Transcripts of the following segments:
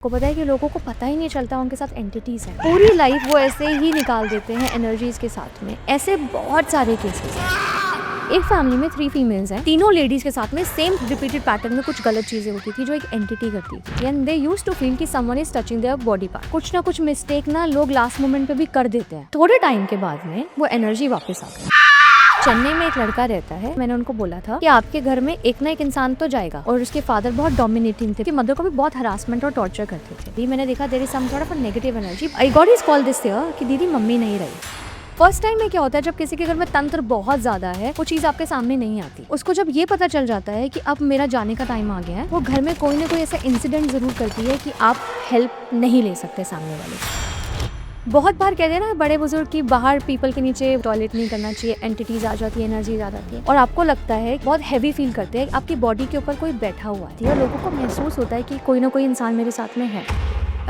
को पता है कि लोगों को पता ही नहीं चलता उनके साथ एंटिटीज हैं, पूरी लाइफ वो ऐसे ही निकाल देते हैं एनर्जीज के साथ में। ऐसे बहुत सारे केसेस हैं। एक फैमिली में 3 फीमेल्स हैं, तीनों लेडीज के साथ में सेम रिपीटेड पैटर्न में कुछ गलत चीजें होती थी जो एक एंटिटी करती थी, and they used to feel कि someone is touching their body part. कुछ ना कुछ मिस्टेक ना लोग लास्ट मोमेंट पे भी कर देते हैं। थोड़े टाइम के बाद में वो एनर्जी वापस आ गई। चेन्नई में एक लड़का रहता है, मैंने उनको बोला था कि आपके घर में एक ना एक इंसान तो जाएगा, और उसके फादर बहुत डोमिनेटिंग थे, मदर को भी बहुत हरासमेंट और टॉर्चर करते थे। भी मैंने देखा there is some sort of negative energy. I got his call this year कि दीदी मम्मी नहीं रही। फर्स्ट टाइम में क्या होता है, जब किसी के घर में तंत्र बहुत ज्यादा है, वो चीज आपके सामने नहीं आती। उसको जब ये पता चल जाता है कि अब मेरा जाने का टाइम आ गया है, वो घर में कोई ना कोई ऐसा इंसिडेंट जरूर करती है कि आप हेल्प नहीं ले सकते सामने वाले। बहुत बार कहते हैं ना बड़े बुजुर्ग कि बाहर पीपल के नीचे टॉयलेट नहीं करना चाहिए, एंटिटीज आ जाती है, एनर्जीज आ जाती है, और आपको लगता है बहुत हैवी फील करते हैं, आपकी बॉडी के ऊपर कोई बैठा हुआ है, और लोगों को महसूस होता है कि कोई ना कोई इंसान मेरे साथ में है।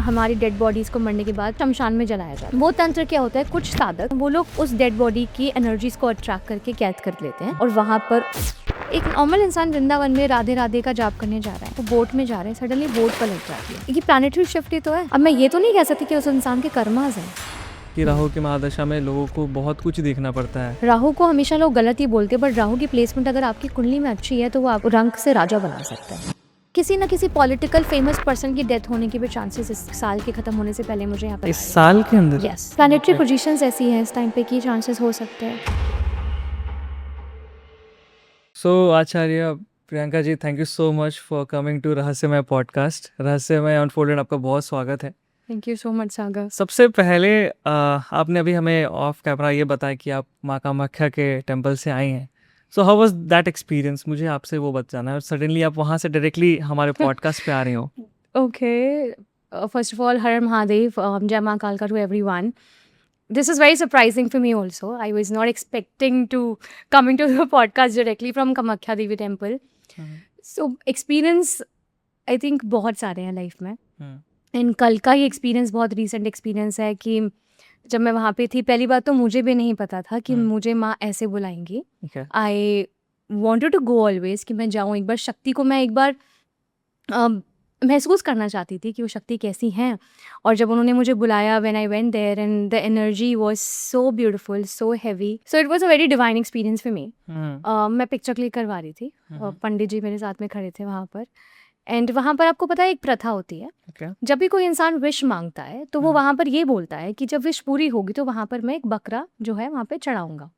हमारी डेड बॉडीज को मरने के बाद शमशान में जलाया जाता है। वो तंत्र क्या होता है, कुछ साधक वो लोग उस डेड बॉडी की एनर्जीज को अट्रैक्ट करके कैद कर लेते हैं, और वहाँ पर एक नॉर्मल इंसान वृंदावन में राधे राधे का जाप करने जा रहा है, वो बोट में जा रहे हैं, सडनली बोट पलट जाती है। ये प्लैनेटरी शिफ्ट ही तो है। अब मैं ये तो नहीं कह सकती कि उस इंसान के कर्मास हैं। कि राहु की महादशा में लोगों को बहुत कुछ देखना पड़ता है। राहु को हमेशा लोग गलत ही बोलते हैं, बट राहु की प्लेसमेंट अगर आपकी कुंडली में अच्छी है तो वो आप रंग से राजा बना सकता है। किसी न किसी पॉलिटिकल फेमस पर्सन की डेथ होने के भी चांसेस इस साल के खत्म होने से पहले मुझे यहाँ पर इस साल के अंदर यस, प्लैनेटरी पोजीशंस ऐसी हैं इस टाइम पे कि चांसेस हो सकते हैं। So Acharya Priyanka ji, thank you so much for coming to Rahasyamay podcast. Rahasyamay unfolded, आपका बहुत स्वागत है। Thank you so much Sagar. सबसे पहले आपने अभी हमें ऑफ कैमरा ये बताया कि आप माँ कामाख्या के टेम्पल से आई हैं। So how was that experience, मुझे आपसे वो बताना है। और सडनली आप वहाँ से डायरेक्टली हमारे पॉडकास्ट पे आ रही हो। Okay, first of all, Har Har Mahadev, Jai Maa Kalka to everyone. This is very surprising for me also. I was not expecting to coming to the podcast directly from Kamakhya Devi Temple. So experience, I think बहुत सारे हैं life में। And कल का ही experience बहुत recent experience है कि जब मैं वहाँ पे थी, पहली बात तो मुझे भी नहीं पता था कि मुझे माँ ऐसे बुलाएंगी। I wanted to go always कि मैं जाऊँ एक बार, शक्ति को मैं एक बार महसूस करना चाहती थी कि वो शक्ति कैसी हैं। और जब उन्होंने मुझे बुलाया, when I went there and the energy was so beautiful, so heavy, so it was a very divine experience for me. मैं पिक्चर क्लिक करवा रही थी, पंडित जी मेरे साथ में खड़े थे वहाँ पर। एंड वहाँ पर आपको पता है एक प्रथा होती है, जब भी कोई इंसान विश मांगता है तो वो वहाँ पर ये बोलता है कि जब विश पूरी होगी तो वहाँ पर मैं एक बकरा जो है वहाँ पे चढ़ाऊंगा।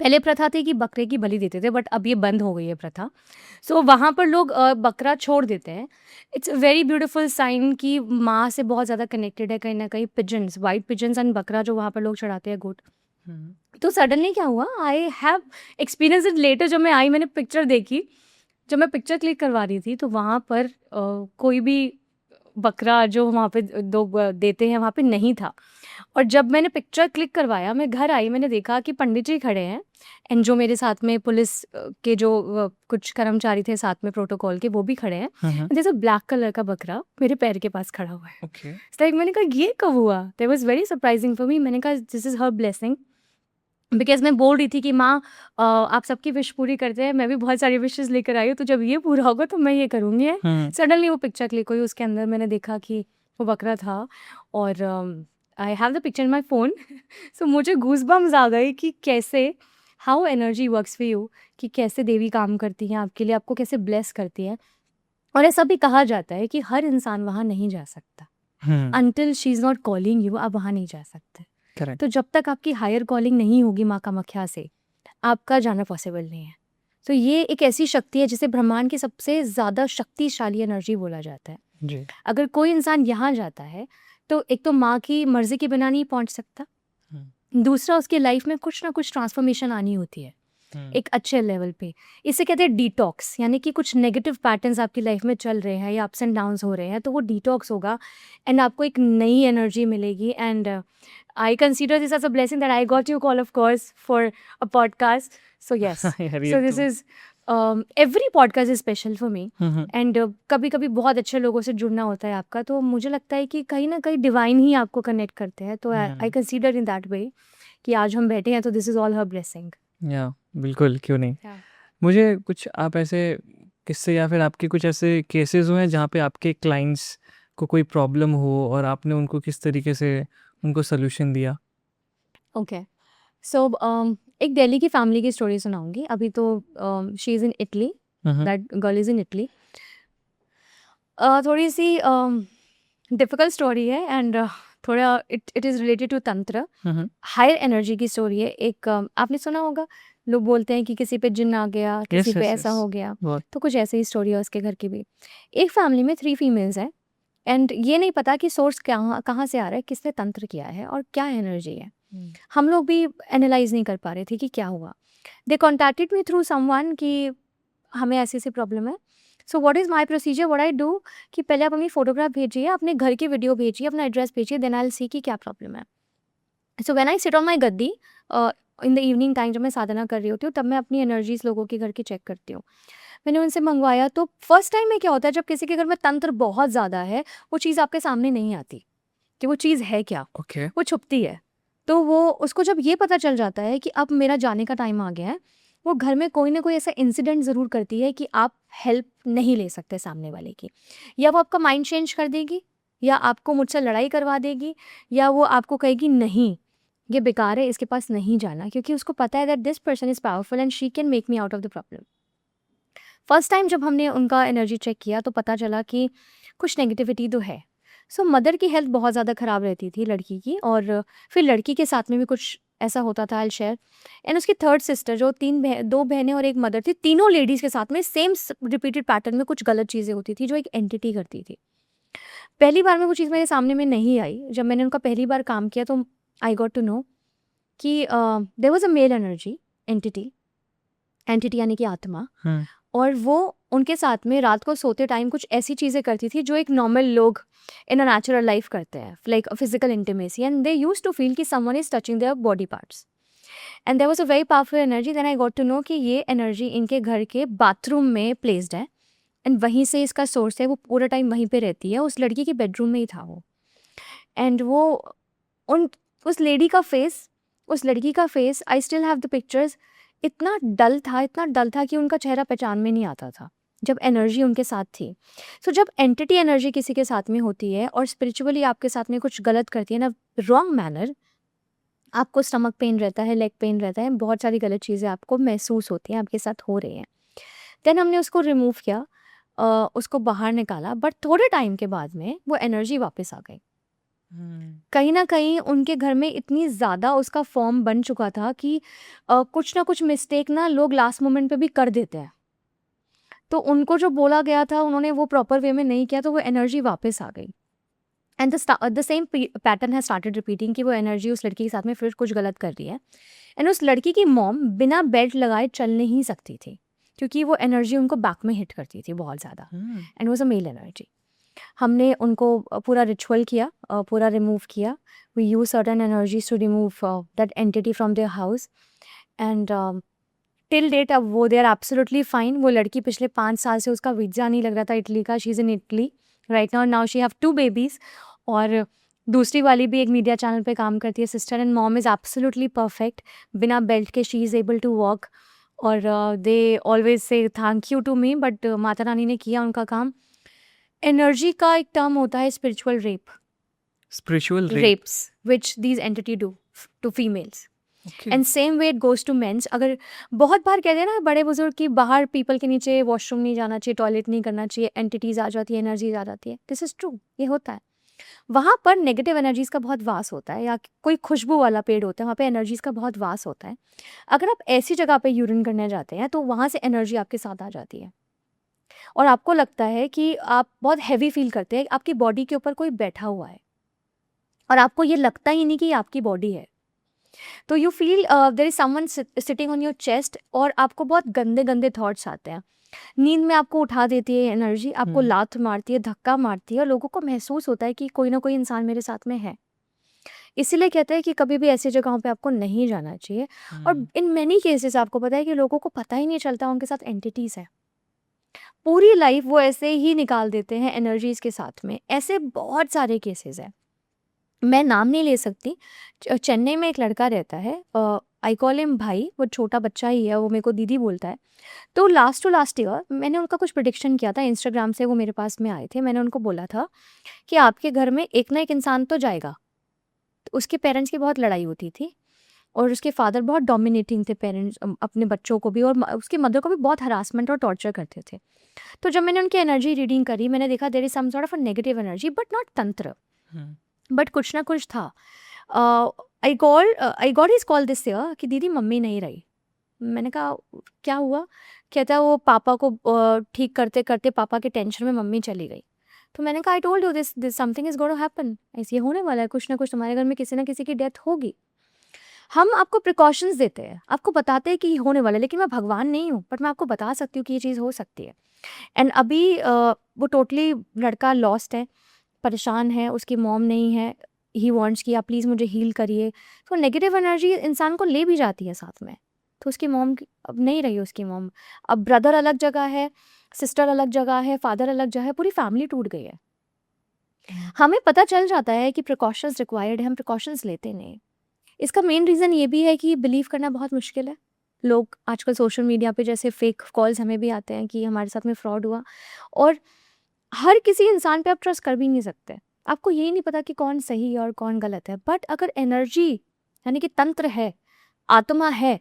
पहले प्रथा थी कि बकरे की बलि देते थे, बट अब ये बंद हो गई है प्रथा। सो वहाँ पर लोग बकरा छोड़ देते हैं। It's a very beautiful sign कि माँ से बहुत ज़्यादा कनेक्टेड है कहीं ना कहीं। पिजन्स, वाइट पिजन्स एंड बकरा जो वहाँ पर लोग चढ़ाते हैं, गोट। तो सडनली क्या हुआ, I have experience it later. जब मैं आई, मैंने पिक्चर देखी, जब मैं पिक्चर क्लिक करवा रही थी तो वहाँ पर कोई भी बकरा जो वहाँ पे लोग देते हैं वहाँ पे नहीं था। और जब मैंने पिक्चर क्लिक करवाया, मैं घर आई, मैंने देखा कि पंडित जी खड़े हैं, एंड जो मेरे साथ में पुलिस के जो कुछ कर्मचारी थे साथ में प्रोटोकॉल के, वो भी खड़े हैं। जैसे ब्लैक कलर का बकरा मेरे पैर के पास खड़ा हुआ है। लाइक मैंने कहा ये कब हुआ, that was very surprising for me. मैंने कहा this is her blessing, because मैं बोल रही थी कि माँ आप सबकी विश पूरी करते हैं, मैं भी बहुत सारी विशेस लेकर आई हूँ, तो जब ये पूरा होगा तो मैं ये करूँगी। सडनली वो पिक्चर क्लिक हुई, उसके अंदर मैंने देखा कि वो बकरा था, और I have the picture in my phone. So मुझे गूज़बम्स आ गए कि कैसे how energy works for you, कि कैसे देवी काम करती हैं आपके लिए, आपको कैसे ब्लेस करती है। और ऐसा भी कहा जाता है कि हर इंसान वहाँ नहीं जा सकता, until she is not calling you, आप वहाँ नहीं जा सकते। Correct. तो जब तक आपकी हायर कॉलिंग नहीं होगी माँ कामाख्या से, आपका जाना पॉसिबल नहीं है। तो ये एक ऐसी शक्ति है जिसे ब्रह्मांड की सबसे ज़्यादा शक्तिशाली एनर्जी बोला जाता है जी। अगर कोई इंसान यहाँ जाता है तो एक तो माँ की मर्जी के बिना नहीं पहुँच सकता, दूसरा उसकी लाइफ में कुछ ना कुछ ट्रांसफॉर्मेशन आनी होती है एक अच्छे लेवल पे। इसे कहते हैं डिटॉक्स, यानी कि कुछ नेगेटिव पैटर्न्स आपकी लाइफ में चल रहे हैं या अप्स एंड डाउन्स हो रहे हैं, तो वो डिटॉक्स होगा एंड आपको एक नई एनर्जी मिलेगी। And I consider this as a blessing that I got you call of course for a podcast. So yes, so this is every podcast is special for me. And कभी कभी बहुत अच्छे लोगों से जुड़ना होता है आपका, तो मुझे लगता है कि कहीं ना कहीं डिवाइन ही आपको कनेक्ट करते हैं। तो I consider in that way कि आज हम बैठे हैं तो this is all her blessing. या बिल्कुल, क्यों नहीं। मुझे कुछ आप ऐसे किस्से या फिर आपके कुछ ऐसे केसेस हुए हैं जहाँ पे आपके क्लाइंट्स को कोई प्रॉब्लम हो और आपने उनको किस तरीके से उनको सोल्यूशन दिया? ओके, सो एक दिल्ली की फैमिली की स्टोरी सुनाऊंगी अभी। तो she is in Italy, hmm, that girl is in Italy. थोड़ी सी डिफ़िकल्ट स्टोरी है एंड थोड़ा इट इज़ रिलेटेड टू तंत्र, हम्म, हायर एनर्जी की स्टोरी है। एक आपने सुना होगा, लोग बोलते हैं कि किसी पे जिन्न आ गया, किसी यस पे यस ऐसा यस, हो गया। बहुत। तो कुछ ऐसे ही स्टोरी है उसके घर की भी। एक फैमिली में 3 फीमेल्स हैं एंड ये नहीं पता कि सोर्स कहाँ कहाँ से आ रहा है, किसने तंत्र किया है और क्या एनर्जी है। हम लोग भी एनालाइज नहीं कर पा रहे थे कि क्या हुआ। दे कॉन्टैक्टेड मी थ्रू समवन कि हमें ऐसी प्रॉब्लम है। So what is my procedure, what I do कि पहले आप अपनी फ़ोटोग्राफ भेजिए, अपने घर की वीडियो भेजिए, अपना एड्रेस भेजिए, देन आई विल सी कि क्या प्रॉब्लम है। So when I sit on my Gaddi in the evening time, जब मैं साधना कर रही होती हूँ, तब मैं अपनी एनर्जीज़ लोगों के घर की चेक करती हूँ। मैंने उनसे मंगवाया तो फर्स्ट टाइम में क्या होता है, जब किसी के घर में तंत्र बहुत ज़्यादा है, वो चीज़ आपके सामने नहीं आती कि वो चीज़ है क्या, ओके। वो छुपती है। तो वो उसको जब ये पता चल जाता है कि अब मेरा जाने का टाइम आ गया है, वो घर में कोई ना कोई ऐसा इंसिडेंट ज़रूर करती है कि आप हेल्प नहीं ले सकते सामने वाले की। या वो आपका माइंड चेंज कर देगी, या आपको मुझसे लड़ाई करवा देगी, या वो आपको कहेगी नहीं, ये बेकार है, इसके पास नहीं जाना, क्योंकि उसको पता है that this person is powerful and she can make me out of the problem. First time जब हमने उनका एनर्जी चेक किया तो पता चला कि कुछ नेगेटिविटी तो है। सो मदर की हेल्थ बहुत ज़्यादा ख़राब रहती थी लड़की की, और फिर लड़की के साथ में भी कुछ ऐसा होता था, आई विल शेयर। एंड उसकी थर्ड सिस्टर, जो 2 बहनें और एक मदर थी, तीनों लेडीज़ के साथ में सेम रिपीटेड पैटर्न में कुछ गलत चीज़ें होती थी जो एक एंटिटी करती थी। पहली बार में वो चीज़ मेरे सामने में नहीं आई। जब मैंने उनका पहली बार काम किया तो आई गॉट टू नो कि there was a male energy, entity, entity यानी कि आत्मा। हम्म, और वो उनके साथ में रात को सोते टाइम कुछ ऐसी चीज़ें करती थी जो एक नॉर्मल लोग इन अ नेचुरल लाइफ करते हैं, like physical intimacy, and they use to feel कि someone is touching their body parts. And there was a very powerful energy. Then I got to know कि ये एनर्जी इनके घर के bathroom में placed है एंड वहीं से इसका सोर्स है। वो पूरा टाइम वहीं पे रहती है, उस लड़की के बेडरूम में ही था वो। एंड वो उन उस लेडी का फेस, उस लड़की का face, I still have the pictures, इतना डल था, इतना डल था कि उनका चेहरा पहचान में नहीं आता था जब एनर्जी उनके साथ थी। सो जब एंटिटी एनर्जी किसी के साथ में होती है और स्पिरिचुअली आपके साथ में कुछ गलत करती है ना, रॉन्ग मैनर, आपको स्टमक पेन रहता है, लेग पेन रहता है, बहुत सारी गलत चीज़ें आपको महसूस होती हैं आपके साथ हो रही हैं। देन हमने उसको रिमूव किया, उसको बाहर निकाला, बट थोड़े टाइम के बाद में वो एनर्जी वापस आ गई। कहीं न कहीं उनके घर में इतनी ज़्यादा उसका फ़ॉर्म बन चुका था कि कुछ ना कुछ मिस्टेक ना लोग लास्ट मोमेंट पे भी कर देते हैं। तो उनको जो बोला गया था उन्होंने वो प्रॉपर वे में नहीं किया, तो वो एनर्जी वापस आ गई। And the same pattern has started repeating कि वो एनर्जी उस लड़की के साथ में फिर कुछ गलत कर रही है। एंड उस लड़की की मॉम बिना बेल्ट लगाए चल नहीं सकती थी, क्योंकि वो एनर्जी उनको बैक में हिट करती थी बहुत ज़्यादा, and was a male energy. हमने उनको पूरा रिचुअल किया, पूरा रिमूव किया। We use certain energies to remove that entity from their house and till date अब वो दे आर एब्सोल्युटली फाइन। वो लड़की पिछले 5 साल से उसका वीज़ा नहीं लग रहा था इटली का। She is in Italy right now, now she have 2 babies. और दूसरी वाली भी एक मीडिया चैनल पे काम करती है, sister, and mom is absolutely perfect. बिना बेल्ट के she is able to walk, और they always say thank you to me, but Mata Rani ने किया उनका काम। एनर्जी का एक टर्म होता है spiritual rape, spiritual rape. rapes which these entity do to females, and same way it goes to mens. अगर बहुत बार कहते हैं ना बड़े बुजुर्ग कि बाहर पीपल के नीचे वॉशरूम नहीं जाना चाहिए, टॉयलेट नहीं करना चाहिए, एंटिटीज आ जाती है, एनर्जीज आ जाती है, दिस इज ट्रू, ये होता है। वहाँ पर नेगेटिव एनर्जीज का बहुत वास होता है, या कोई खुशबू वाला पेड़ होता है, वहाँ पे एनर्जीज का बहुत वास होता है। अगर आप ऐसी जगह पे यूरिन करने जाते हैं तो वहाँ से एनर्जी आपके साथ आ जाती है, और आपको लगता है कि आप बहुत हैवी फील करते हैं, आपकी बॉडी के ऊपर कोई बैठा हुआ है, और आपको ये लगता ही नहीं कि ये आपकी बॉडी है। तो you feel there is someone sitting on your chest, और आपको बहुत गंदे गंदे थॉट्स आते हैं। नींद में आपको उठा देती है एनर्जी, आपको लात मारती है, धक्का मारती है, और लोगों को महसूस होता है कि कोई ना कोई इंसान मेरे साथ में है। इसीलिए कहते हैं कि कभी भी ऐसी जगहों पे आपको नहीं जाना चाहिए। और इन मैनी केसेस आपको पता है कि लोगों को पता ही नहीं चलता उनके साथ एंटिटीज है। पूरी लाइफ वो ऐसे ही निकाल देते हैं एनर्जीज के साथ में। ऐसे बहुत सारे केसेस हैं, मैं नाम नहीं ले सकती। चेन्नई में एक लड़का रहता है, आई कॉल हिम भाई, वो छोटा बच्चा ही है, वो मेरे को दीदी बोलता है। तो लास्ट टू लास्ट ईयर मैंने उनका कुछ प्रेडिक्शन किया था, इंस्टाग्राम से वो मेरे पास में आए थे। मैंने उनको बोला था कि आपके घर में एक ना एक इंसान तो जाएगा। तो उसके पेरेंट्स की बहुत लड़ाई होती थी और उसके फादर बहुत डोमिनेटिंग थे, पेरेंट्स अपने बच्चों को भी, और उसकी मदर को भी बहुत हरासमेंट और टॉर्चर करते थे। तो जब मैंने उनकी एनर्जी रीडिंग करी, मैंने देखा there is some sort of a negative energy, but not tantra, but कुछ ना कुछ था। I got his call this year कि दीदी मम्मी नहीं रही। मैंने कहा क्या हुआ? कहता है वो पापा को ठीक करते करते पापा के टेंशन में मम्मी चली गई। तो मैंने कहा I told you this something is going to happen, ऐसे होने वाला है, कुछ ना कुछ तुम्हारे घर में किसी ना किसी की डेथ होगी। हम आपको प्रिकॉशंस देते हैं, आपको बताते हैं कि ये होने वाला है, लेकिन मैं भगवान नहीं हूँ, बट मैं आपको बता सकती हूँ कि ये चीज़ हो सकती है। एंड अभी वो टोटली लड़का लॉस्ट है, परेशान है, उसकी मॉम नहीं है, ही वांट्स कि आप प्लीज़ मुझे हील करिए। तो नेगेटिव एनर्जी इंसान को ले भी जाती है साथ में। तो उसकी मॉम अब नहीं रही, उसकी मॉम, अब ब्रदर अलग जगह है, सिस्टर अलग जगह है, फादर अलग जगह है, पूरी फैमिली टूट गई है। हमें पता चल जाता है कि प्रिकॉशंस रिक्वायर्ड है, हम प्रिकॉशंस लेते नहीं। इसका मेन रीज़न ये भी है कि बिलीव करना बहुत मुश्किल है। लोग आजकल सोशल मीडिया पे जैसे फेक कॉल्स हमें भी आते हैं कि हमारे साथ में फ्रॉड हुआ, और हर किसी इंसान पे आप ट्रस्ट कर भी नहीं सकते। आपको यही नहीं पता कि कौन सही है और कौन गलत है, बट अगर एनर्जी यानी कि तंत्र है, आत्मा है,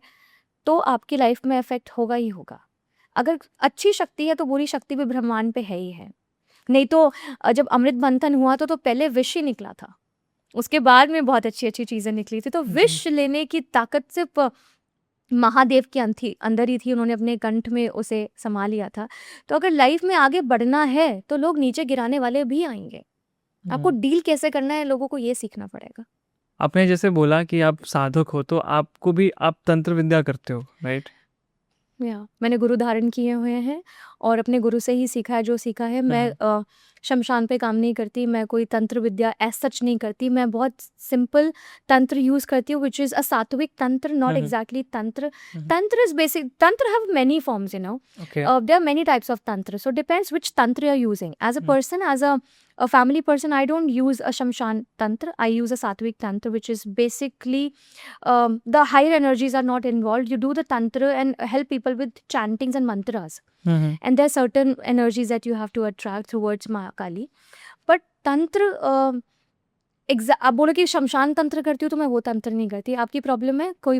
तो आपकी लाइफ में इफेक्ट होगा ही होगा। अगर अच्छी शक्ति है तो बुरी शक्ति भी ब्रह्मांड पे है ही है। नहीं तो जब अमृत मंथन हुआ तो पहले विष ही निकला था, उसके बाद में बहुत अच्छी अच्छी चीज़ें निकली थी। तो विष लेने की ताकत सिर्फ महादेव के अंदर ही थी, उन्होंने अपने कंठ में उसे समा लिया था। तो अगर लाइफ में आगे बढ़ना है तो लोग नीचे गिराने वाले भी आएंगे। आपको डील कैसे करना है, लोगों को ये सीखना पड़ेगा। आपने जैसे बोला कि आप साधक हो, तो आपको भी आप तंत्र विद्या करते हो, राइट? या मैंने गुरु धारण किए हुए हैं और अपने गुरु से ही सीखा है जो सीखा है। मैं शमशान पे काम नहीं करती, मैं कोई तंत्र विद्या एज सच नहीं करती। मैं बहुत सिंपल तंत्र यूज़ करती हूँ, विच इज़ अ सात्विक तंत्र, नॉट एग्जैक्टली तंत्र। तंत्र इज बेसिक, तंत्र have many forms, you know, Okay. there are many types of tantra, so depends which tantra you're using. As a person, as a family person, I don't use a shamshan tantra, I use a sattvic tantra, which is basically the higher energies are not involved. You do the tantra and help people with chantings and mantras, and there are certain energies that you have to attract towards Ma Kali. But tantra, आप बोलो कि शमशान तंत्र करती हूँ तो मैं वो तंत्र नहीं करती। आपकी प्रॉब्लम है, कोई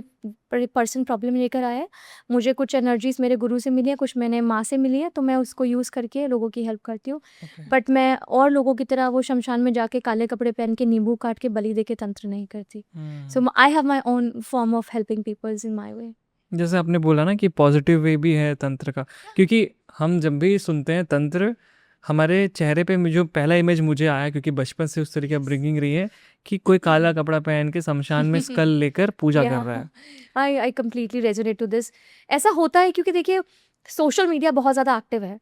पर्सन प्रॉब्लम लेकर आया है, मुझे कुछ एनर्जीज मेरे गुरु से मिली है, कुछ मैंने माँ से मिली है, तो मैं उसको यूज़ करके लोगों की हेल्प करती हूँ। बट मैं और लोगों की तरह वो शमशान में जाके काले कपड़े पहन के नींबू काट के बलि दे के तंत्र नहीं करती। So I have my own form of helping peoples in my way. जैसे आपने बोला ना कि पॉजिटिव वे भी है तंत्र का, क्योंकि हम जब भी सुनते हैं तंत्र, हमारे चेहरे पे जो पहला इमेज मुझे आया, क्योंकि बचपन से उस तरीके ब्रिंगिंग रही है, कि कोई काला कपड़ा पहन के शमशान में स्कल लेकर पूजा कर रहा है। I completely resonate to this. ऐसा होता है क्योंकि देखिए सोशल मीडिया बहुत ज़्यादा एक्टिव है,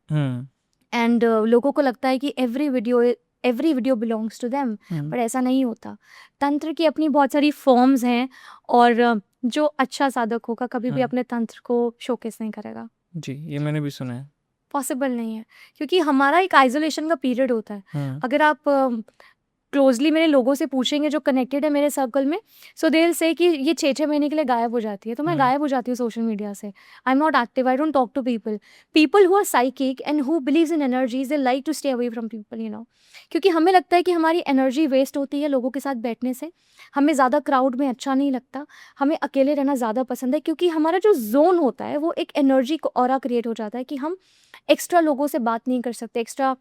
एंड लोगों को लगता है कि every video belongs to them, but ऐसा नहीं होता। तंत्र की अपनी बहुत सारी फॉर्म्स हैं, और जो अच्छा साधक होगा कभी भी अपने तंत्र को शोकेस नहीं करेगा। जी, ये मैंने भी सुना है। पॉसिबल नहीं है, क्योंकि हमारा एक आइसोलेशन का पीरियड होता है। अगर आप क्लोजली मेरे लोगों से पूछेंगे जो कनेक्टेड है मेरे सर्कल में, सो दे विल से कि ये 6-6 महीने के लिए गायब हो जाती है, तो मैं गायब हो जाती हूँ सोशल मीडिया से। I am not active, I don't talk to people who are psychic and who believes in energies, they like to stay away from people, you know, क्योंकि हमें लगता है कि हमारी एनर्जी वेस्ट होती है लोगों के साथ बैठने से। हमें ज़्यादा क्राउड में अच्छा नहीं लगता, हमें अकेले रहना ज़्यादा पसंद है, क्योंकि हमारा जो जोन होता है वो एक एनर्जी को ऑरा क्रिएट हो जाता है कि हम एक्स्ट्रा लोगों से बात नहीं कर सकते, एक्स्ट्रा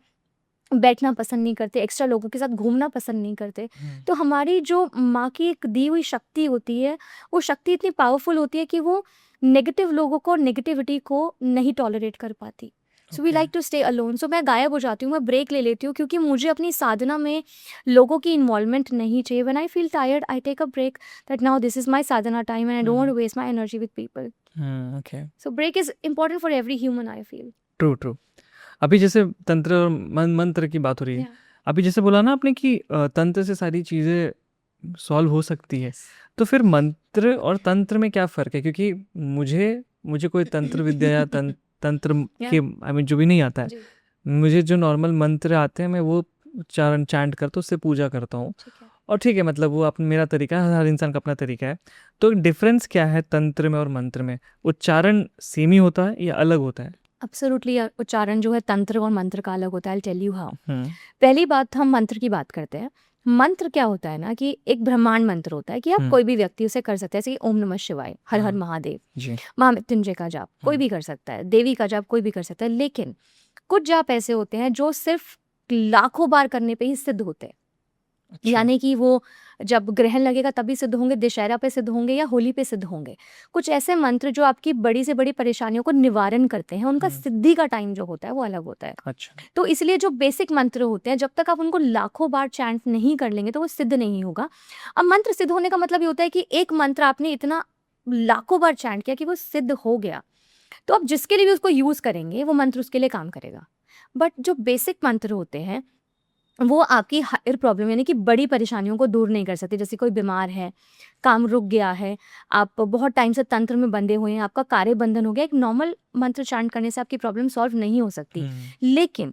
बैठना पसंद नहीं करते, एक्स्ट्रा लोगों के साथ घूमना पसंद नहीं करते। तो हमारी जो माँ की एक दी हुई शक्ति होती है, वो शक्ति इतनी पावरफुल होती है कि वो नेगेटिव लोगों को, नेगेटिविटी को नहीं टॉलरेट कर पाती। So we like to stay alone. So मैं गायब हो जाती हूँ, मैं ब्रेक ले लेती हूँ, क्योंकि मुझे अपनी साधना में लोगों की इन्वॉल्वमेंट नहीं चाहिए। When I feel tired I take a break, that now this is my sadhana time and I don't want to waste my energy with people. So break is important for every human, I feel. True. अभी जैसे तंत्र और मंत्र की बात हो रही है, अभी जैसे बोला ना आपने कि तंत्र से सारी चीज़ें सॉल्व हो सकती है, तो फिर मंत्र और तंत्र में क्या फ़र्क है? क्योंकि मुझे कोई तंत्र विद्या या तंत्र के आई मीन जो भी नहीं आता है, मुझे जो नॉर्मल मंत्र आते हैं मैं वो उच्चारण चैंट करता हूँ, उससे पूजा करता हूँ। और ठीक है, मतलब वो अपना मेरा तरीका है, हर इंसान का अपना तरीका है। तो डिफरेंस क्या है तंत्र में और मंत्र में? उच्चारण सेम ही होता है या अलग होता है? एब्सोल्युटली उच्चारण जो है तंत्र और मंत्र का अलग होता है। I tell you how. Hmm. पहली बात, हम मंत्र की बात करते हैं। मंत्र क्या होता है ना कि एक ब्रह्मांड मंत्र होता है कि आप कोई भी व्यक्ति उसे कर सकते हैं, जैसे कि ओम नमः शिवाय, हर हर महादेव, जी। महामृत्युंजय का जाप कोई भी कर सकता है, देवी का जाप कोई भी कर सकता है। लेकिन कुछ जाप ऐसे होते हैं जो सिर्फ लाखों बार करने पे ही सिद्ध होते हैं। अच्छा। यानी कि वो जब ग्रहण लगेगा तभी सिद्ध होंगे, दशहरा पे सिद्ध होंगे या होली पे सिद्ध होंगे। कुछ ऐसे मंत्र जो आपकी बड़ी से बड़ी परेशानियों को निवारण करते हैं, उनका सिद्धि का टाइम जो होता है वो अलग होता है। अच्छा। तो इसलिए जो बेसिक मंत्र होते हैं, जब तक आप उनको लाखों बार चैंट नहीं कर लेंगे तो वो सिद्ध नहीं होगा। अब मंत्र सिद्ध होने का मतलब ये होता है कि एक मंत्र आपने इतना लाखों बार चैंट किया कि वो सिद्ध हो गया, तो आप जिसके लिए भी उसको यूज करेंगे वो मंत्र उसके लिए काम करेगा। बट जो बेसिक मंत्र होते हैं वो आपकी हायर प्रॉब्लम यानी कि बड़ी परेशानियों को दूर नहीं कर सकते। जैसे कोई बीमार है, काम रुक गया है, आप बहुत टाइम से तंत्र में बंधे हुए हैं, आपका कार्य बंधन हो गया, एक नॉर्मल मंत्र चांट करने से आपकी प्रॉब्लम सॉल्व नहीं हो सकती। लेकिन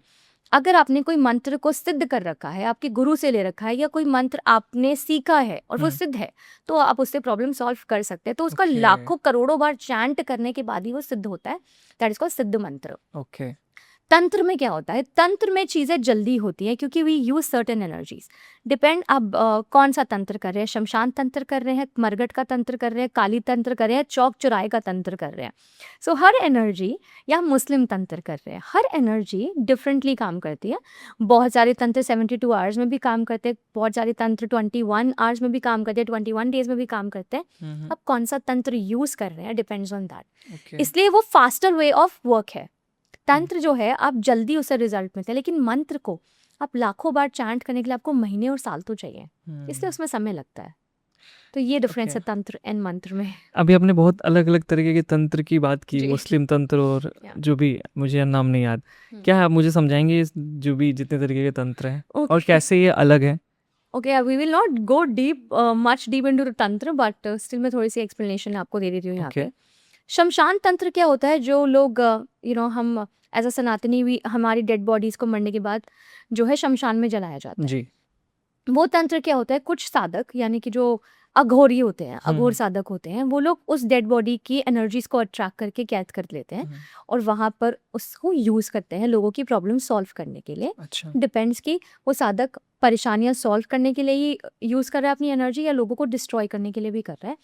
अगर आपने कोई मंत्र को सिद्ध कर रखा है, आपके गुरु से ले रखा है, या कोई मंत्र आपने सीखा है और वो सिद्ध है, तो आप उससे प्रॉब्लम सॉल्व कर सकते हैं। तो उसका लाखों करोड़ों बार चैंट करने के बाद ही वो सिद्ध होता है। दैट इज कॉल्ड सिद्ध मंत्र। ओके। तंत्र में क्या होता है? तंत्र में चीज़ें जल्दी होती हैं क्योंकि we use certain energies. Depend आप कौन सा तंत्र कर रहे हैं, शमशान तंत्र कर रहे हैं, मरगट का तंत्र कर रहे हैं, काली तंत्र कर रहे हैं, चौक चुराए का तंत्र कर रहे हैं। सो हर एनर्जी, या मुस्लिम तंत्र कर रहे हैं, हर एनर्जी डिफरेंटली काम करती है। बहुत सारे तंत्र 72 आवर्स में भी काम करते हैं, बहुत सारे तंत्र 21 आवर्स में भी काम करते हैं, 21 डेज में भी काम करते हैं। अब कौन सा तंत्र यूज कर रहे हैं डिपेंड्स ऑन दैट। इसलिए वो फास्टर वे ऑफ वर्क है। तंत्र जो है आप जल्दी उससे रिजल्ट मिलते हैं, लेकिन मंत्र को आप लाखों बार चैंट करने के लिए आपको महीने और साल तो चाहिए, इसलिए उसमें समय लगता है। तो ये डिफरेंस है तंत्र एंड मंत्र में। अभी आपने बहुत अलग अलग तरीके के तंत्र की बात की, जी। मुस्लिम तंत्र और जो भी, मुझे नाम नहीं याद। क्या आप मुझे समझाएंगे जो भी जितने तरीके के तंत्र हैं और कैसे ये अलग है? Okay, we will not go deep much deep into the tantra, but still मैं थोड़ी सी एक्सप्लेनेशन आपको दे देती हूँ यहाँ पे। शमशान तंत्र क्या होता है? जो लोग हम एज अ सनातनी भी, हमारी डेड बॉडीज को मरने के बाद जो है शमशान में जलाया जाता है जी। वो तंत्र क्या होता है? कुछ साधक यानी कि जो अघोरी होते हैं, अघोर साधक होते हैं, वो लोग उस डेड बॉडी की एनर्जीज को अट्रैक्ट करके कैद कर लेते हैं और वहां पर उसको यूज करते हैं लोगों की प्रॉब्लम सॉल्व करने के लिए। अच्छा। डिपेंड्स कि वो साधक परेशानियां सॉल्व करने के लिए ही यूज कर रहा है अपनी एनर्जी, या लोगों को डिस्ट्रॉय करने के लिए भी कर रहा है।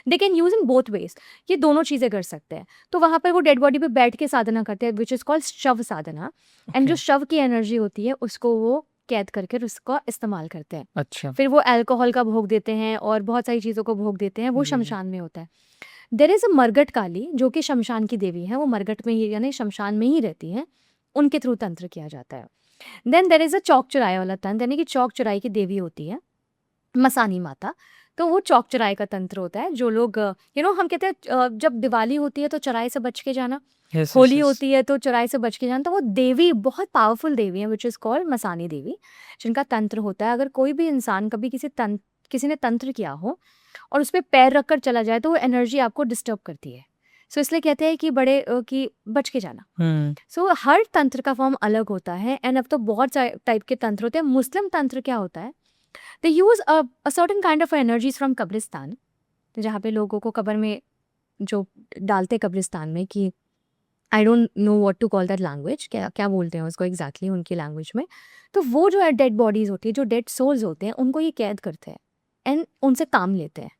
They can use in both ways, ये दोनों चीजें कर सकते हैं। तो वहां पर वो डेड बॉडी पे बैठ के साधना करते हैं, विच इज कॉल्ड शव साधना। एंड जो शव की एनर्जी होती है उसको वो कैद करके उसका इस्तेमाल करते हैं। अच्छा। फिर वो अल्कोहल का भोग देते हैं और बहुत सारी चीज़ों को भोग देते हैं, वो शमशान में होता है। देयर इज़ अ मरगट काली जो कि शमशान की देवी है, वो मरगट में ही यानी शमशान में ही रहती हैं, उनके थ्रू तंत्र किया जाता है। देन देयर इज़ अ चौक चुराए वाला तंत्र, यानी कि चौक चुराई की देवी होती है मसानी माता, तो वो चौक चुराए का तंत्र होता है। जो लोग हम कहते हैं जब दिवाली होती है तो चुराए से बच के जाना, होली होती है तो चुराई से बच के जाना। तो वो देवी बहुत पावरफुल देवी है विच इज़ कॉल्ड मसानी देवी, जिनका तंत्र होता है। अगर कोई भी इंसान कभी किसी ने तंत्र किया हो और उस पर पैर रख कर चला जाए तो वो एनर्जी आपको डिस्टर्ब करती है। सो इसलिए कहते हैं कि कि बच के जाना। सो हर तंत्र का फॉर्म अलग होता है। एंड अब तो बहुत सारे टाइप के तंत्र होते हैं। मुस्लिम तंत्र क्या होता है? They use a certain kind of energies from कब्रिस्तान, जहाँ पे लोगों को कब्र में जो डालते कब्रिस्तान में, कि I don't know what to call that language, क्या बोलते हैं उसको एग्जैक्टली उनकी लैंग्वेज में। तो वो जो है डेड बॉडीज होती है, जो डेड सोल्स होते हैं, उनको ये कैद करते हैं एंड उनसे काम लेते हैं।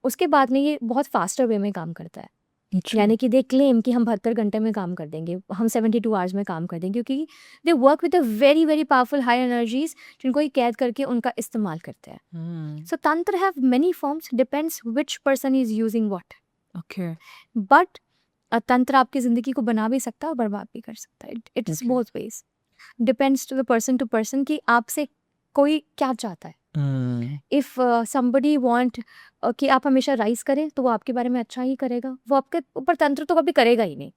उसके बाद में ये बहुत फास्टर वे में काम करता है। यानी कि दे क्लेम कि हम 72 घंटे में काम कर देंगे, हम 72 आवर्स में काम कर देंगे, क्योंकि they work with a very very powerful high energies जिनको ये कैद करके उनका इस्तेमाल करते हैं। सो तंत्र have many forms, depends which person is using what. Okay. But तंत्र आपकी जिंदगी को बना भी सकता है और बर्बाद भी कर सकता है। It is both ways, depends to the person to person कि आपसे कोई क्या चाहता है। इफ समबडी वांट कि आप हमेशा राइज करें तो वो आपके बारे में अच्छा ही करेगा, वो आपके ऊपर तंत्र तो कभी करेगा ही नहीं।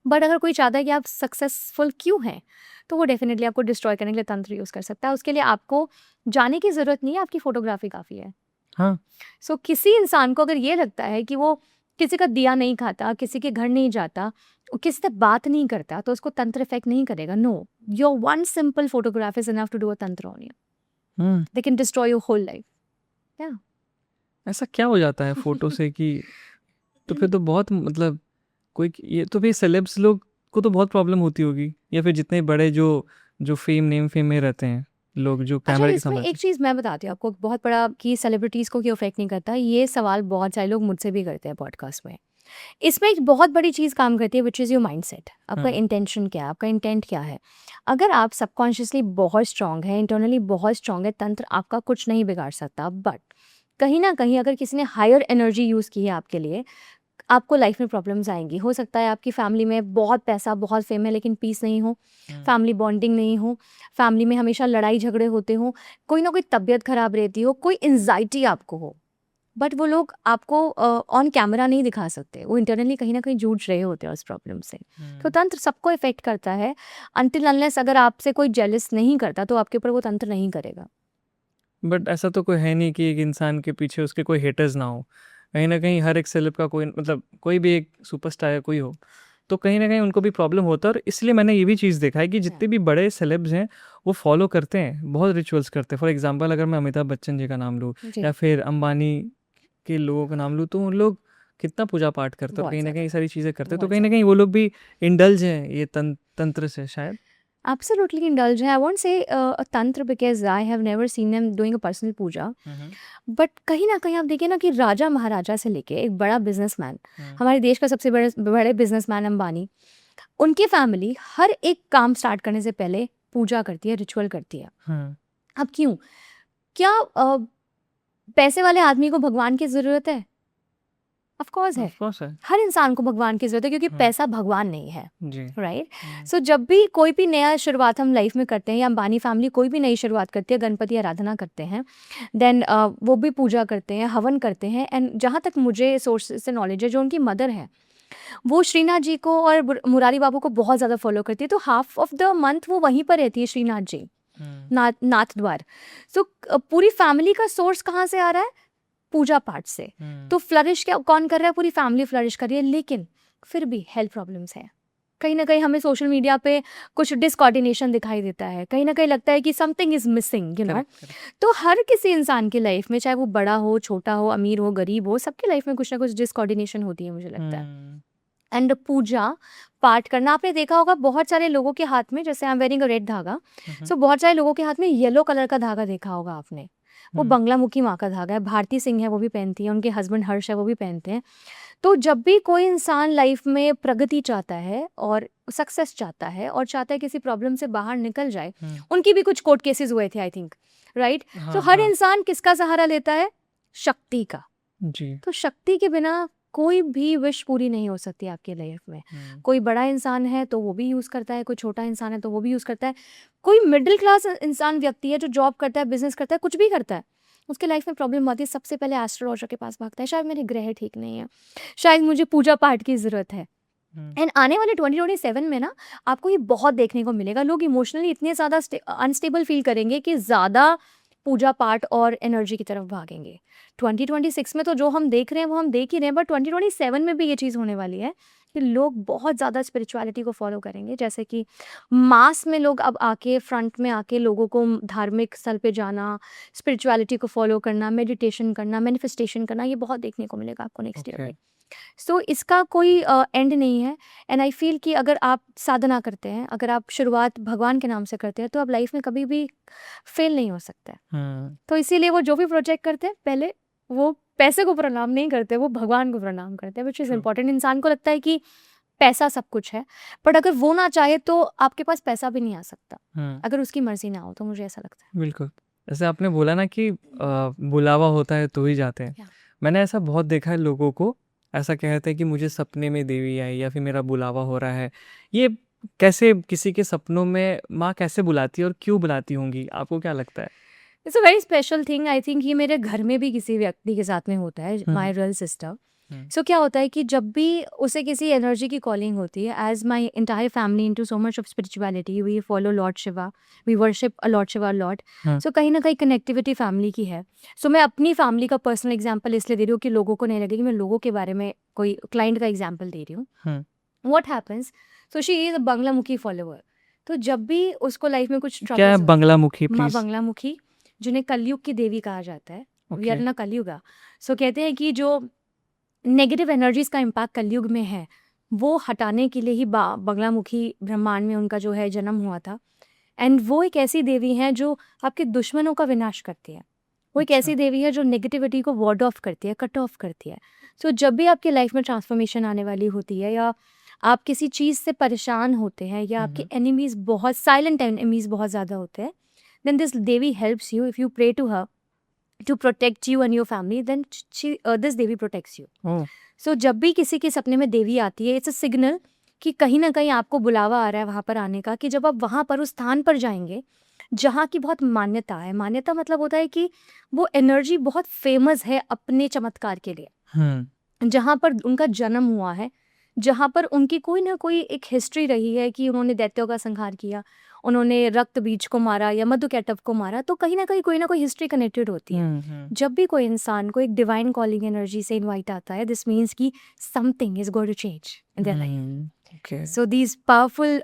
बट अगर कोई चाहता है कि आप सक्सेसफुल क्यों हैं, तो वो डेफिनेटली आपको डिस्ट्रॉय करने के लिए तंत्र यूज कर सकता है। उसके लिए आपको जाने की जरूरत नहीं है, आपकी फोटोग्राफी काफी है। हाँ। सो किसी इंसान को अगर ये लगता है कि वो किसी का दिया नहीं खाता, किसी के घर नहीं जाता, किसी से बात नहीं करता, तो उसको तंत्र इफेक्ट नहीं करेगा। No, your one simple photograph is enough to do a tantra on you. They can destroy your whole life. ऐसा क्या हो जाता है फोटो से कि तो फिर तो बहुत मतलब कोई ये तो फिर सेलेब्स लोग को तो बहुत प्रॉब्लम होती होगी, या फिर जितने बड़े जो जो नेम फेम में रहते हैं लोग जो अच्छा, कैमरे के इसमें सामने एक चीज़ मैं बताती हूँ आपको बहुत बड़ा कि सेलिब्रिटीज़ को क्यों अफेक्ट नहीं करता। ये सवाल बहुत सारे लोग मुझसे भी करते हैं पॉडकास्ट में। इसमें एक बहुत बड़ी चीज़ काम करती है विच इज़ योर माइंडसेट। आपका इंटेंशन क्या है, आपका इंटेंट क्या है। अगर आप सबकॉन्शियसली बहुत स्ट्रांग है, इंटरनली बहुत स्ट्रांग है, तंत्र आपका कुछ नहीं बिगाड़ सकता। बट कहीं ना कहीं अगर किसी ने हायर एनर्जी यूज़ की है आपके लिए, आपको लाइफ में प्रॉब्लम्स आएंगी। हो सकता है आपकी फैमिली में बहुत पैसा, बहुत फेम है, लेकिन पीस नहीं हो, फैमिली बॉन्डिंग नहीं हो, फैमिली में हमेशा लड़ाई झगड़े होते हो, कोई ना कोई तबीयत खराब रहती हो, कोई एंजाइटी आपको हो, बट वो लोग आपको ऑन कैमरा नहीं दिखा सकते। वो इंटरनली कहीं ना कहीं जूझ रहे होते हैं उस प्रॉब्लम से। तो तंत्र सबको इफेक्ट करता है। अनटिल अनलेस अगर आपसे कोई जेलस नहीं करता तो आपके ऊपर वो तंत्र नहीं करेगा। बट ऐसा तो कोई है नहीं कि एक इंसान के पीछे उसके कोई हेटर्स ना हो। कहीं ना कहीं हर एक सेलेब का कोई मतलब कोई भी एक सुपरस्टार या कोई हो तो कहीं ना कहीं उनको भी प्रॉब्लम होता है। और इसलिए मैंने ये भी चीज़ देखा है कि जितने भी बड़े सेलेब्स हैं वो फॉलो करते हैं, बहुत रिचुअल्स करते हैं। फॉर एग्जांपल अगर मैं अमिताभ बच्चन जी का नाम लूँ जी, या फिर अंबानी के लोगों का नाम लूँ, तो उन लोग कितना पूजा पाठ करते हैं और बहुत कहीं ना ज़्यादा, कहीं ये सारी चीज़ें करते हैं। तो बहुत कहीं ना ज़्यादा। कहीं वो लोग भी इंडल्ज हैं ये तंत्र से शायद। Absolutely indulge. I won't say a tantra because I have never seen them doing a personal puja. But कहीं ना कहीं आप देखिए ना कि राजा महाराजा से लेके एक बड़ा बिजनेसमैन, हमारे देश का सबसे बड़े बिजनेसमैन अंबानी, उनकी फैमिली हर एक काम स्टार्ट करने से पहले पूजा करती है, रिचुअल करती है। अब क्यों? क्या पैसे वाले आदमी को भगवान की ज़रूरत है? ऑफ कोर्स है। ऑफ कोर्स है हर इंसान को भगवान की ज़रूरत है क्योंकि हम्म, पैसा भगवान नहीं है, जी राइट? सो जब भी कोई भी नया शुरुआत हम लाइफ में करते हैं या अंबानी फैमिली कोई भी नई शुरुआत करती है, गणपति आराधना करते हैं, देन वो भी पूजा करते हैं, हवन करते हैं। एंड जहाँ तक मुझे सोर्स से नॉलेज है, जो उनकी मदर है वो श्रीनाथ जी को और मुरारी बाबू को बहुत ज़्यादा फॉलो करती है। तो हाफ ऑफ द मंथ वो वहीं पर रहती है, श्रीनाथ जी, नाथ द्वार। सो पूरी फैमिली का सोर्स कहाँ से आ रहा है? पूजा पाठ से। तो फ्लरिश क्या कौन कर रहा है? पूरी फैमिली फ्लरिश कर रही है। लेकिन फिर भी हेल्थ प्रॉब्लम्स हैं। कहीं ना कहीं हमें सोशल मीडिया पे कुछ डिसकोऑर्डिनेशन दिखाई देता है, कहीं ना कहीं लगता है कि something is missing, you know. तो हर किसी इंसान की लाइफ में, चाहे वो बड़ा हो, छोटा हो, अमीर हो, गरीब हो, सबकी लाइफ में कुछ ना कुछ डिसकोऑर्डिनेशन होती है, मुझे लगता है। एंड पूजा पाठ करना, आपने देखा होगा बहुत सारे लोगों के हाथ में, जैसे I am wearing a red धागा, सो बहुत सारे लोगों के हाथ में येलो कलर का धागा देखा होगा आपने। वो बंगलामुखी माँ का धागा है। भारती सिंह है, वो भी पहनती है, उनके हस्बैंड हर्ष है, वो भी पहनते हैं। तो जब भी कोई इंसान लाइफ में प्रगति चाहता है और सक्सेस चाहता है और चाहता है किसी प्रॉब्लम से बाहर निकल जाए, उनकी भी कुछ कोर्ट केसेस हुए थे आई थिंक, राइट? तो हर इंसान किसका सहारा लेता है? शक्ति का। जी तो शक्ति के बिना कोई भी विश पूरी नहीं हो सकती आपकी लाइफ में। कोई बड़ा इंसान है तो वो भी यूज़ करता है, कोई छोटा इंसान है तो वो भी यूज़ करता है, कोई मिडिल क्लास इंसान व्यक्ति है जो जॉब करता है, बिजनेस करता है, कुछ भी करता है, उसके लाइफ में प्रॉब्लम आती है, सबसे पहले एस्ट्रोलॉजर के पास भागता है। शायद मेरे ग्रह ठीक नहीं है, शायद मुझे पूजा पाठ की ज़रूरत है। एंड आने वाले 2027 में ना आपको ये बहुत देखने को मिलेगा। लोग इमोशनली इतने ज़्यादा अनस्टेबल फील करेंगे कि ज़्यादा पूजा पाठ और एनर्जी की तरफ भागेंगे। 2026 में तो जो हम देख रहे हैं वो हम देख ही रहे हैं, बट 2027 में भी ये चीज़ होने वाली है कि लोग बहुत ज़्यादा स्पिरिचुअलिटी को फॉलो करेंगे। जैसे कि मास में लोग अब आके फ्रंट में आके लोगों को धार्मिक स्थल पे जाना, स्पिरिचुअलिटी को फॉलो करना, मेडिटेशन करना, मैनिफेस्टेशन करना, ये बहुत देखने को मिलेगा आपको नेक्स्ट ईयर में। सो इसका कोई एंड नहीं है। एंड आई फील कि अगर आप साधना करते हैं, अगर आप शुरुआत भगवान के नाम से करते हैं, तो आप लाइफ में कभी भी फेल नहीं हो सकता है। तो इसीलिए वो जो भी प्रोजेक्ट करते हैं, पहले वो पैसे को प्रणाम नहीं करते, वो भगवान को प्रणाम करते हैं, विच इज़ इम्पॉर्टेंट। इंसान को लगता है कि पैसा सब कुछ है, बट अगर वो ना चाहे तो आपके पास पैसा भी नहीं आ सकता, अगर उसकी मर्जी ना हो। तो मुझे ऐसा लगता है। बिल्कुल। जैसे आपने बोला ना कि बुलावा होता है तो ही जाते हैं। मैंने ऐसा बहुत देखा है लोगों को ऐसा कहते हैं कि मुझे सपने में देवी आई या फिर मेरा बुलावा हो रहा है। ये कैसे किसी के सपनों में माँ कैसे बुलाती है और क्यों बुलाती होंगी, आपको क्या लगता है? It's a very special thing. I think ये मेरे घर में भी किसी व्यक्ति के साथ में होता है, माई रियल सिस्टर। सो क्या होता है कि जब भी उसे किसी एनर्जी की कॉलिंग होती है, as my entire family into so much of spirituality, we follow Lord Shiva, we worship a Lord Shiva lord. So कहीं ना कहीं कनेक्टिविटी फैमिली की है। सो मैं अपनी फैमिली का पर्सनल एग्जाम्पल इसलिए दे रही हूँ कि लोगों को नहीं लगे कि मैं लोगों के बारे में कोई क्लाइंट का एग्जाम्पल दे रही हूँ। What happens, so she is a Baglamukhi follower. तो जब भी उसको लाइफ में कुछ क्या है बंगलामुखी माँ प्लीज? बंगलामुखी जिन्हें कलयुग की देवी कहा जाता है, वी ओके आर ना कलयुगा। सो कहते हैं कि जो नेगेटिव एनर्जीज का इम्पैक्ट कलयुग में है वो हटाने के लिए ही बगलामुखी ब्रह्मांड में उनका जो है जन्म हुआ था। एंड वो एक ऐसी देवी है जो आपके दुश्मनों का विनाश करती है। वो एक अच्छा ऐसी देवी है जो नेगेटिविटी को वार्ड ऑफ करती है, कट ऑफ करती है। सो जब भी आपकी लाइफ में ट्रांसफॉर्मेशन आने वाली होती है, या आप किसी चीज़ से परेशान होते हैं, या आपके एनिमीज बहुत साइलेंट एनिमीज बहुत ज़्यादा होते हैं, then this devi helps you. If you pray to her to protect you and your family, then this devi protects you. Oh so जब भी किसी के सपने में देवी आती है, इट्स अ सिग्नल कि कहीं ना कहीं आपको बुलावा आ रहा है वहाँ पर आने का, कि जब आप वहाँ पर उस स्थान पर जाएंगे जहाँ की बहुत मान्यता है। मान्यता मतलब होता है कि वो एनर्जी बहुत फेमस है अपने चमत्कार के लिए, जहाँ पर उनका जन्म हुआ है, जहाँ पर उनकी कोई ना कोई एक हिस्ट्री रही है कि उन्होंने दैत्यों का संहार किया, उन्होंने रक्त बीज को मारा या मधुकैटभ को मारा, तो कहीं ना कहीं कोई ना कोई हिस्ट्री कनेक्टेड होती है। जब भी कोई इंसान को एक डिवाइन कॉलिंग एनर्जी से इनवाइट आता है, दिस मीन्स कि something is going to change in their life. Okay so these powerful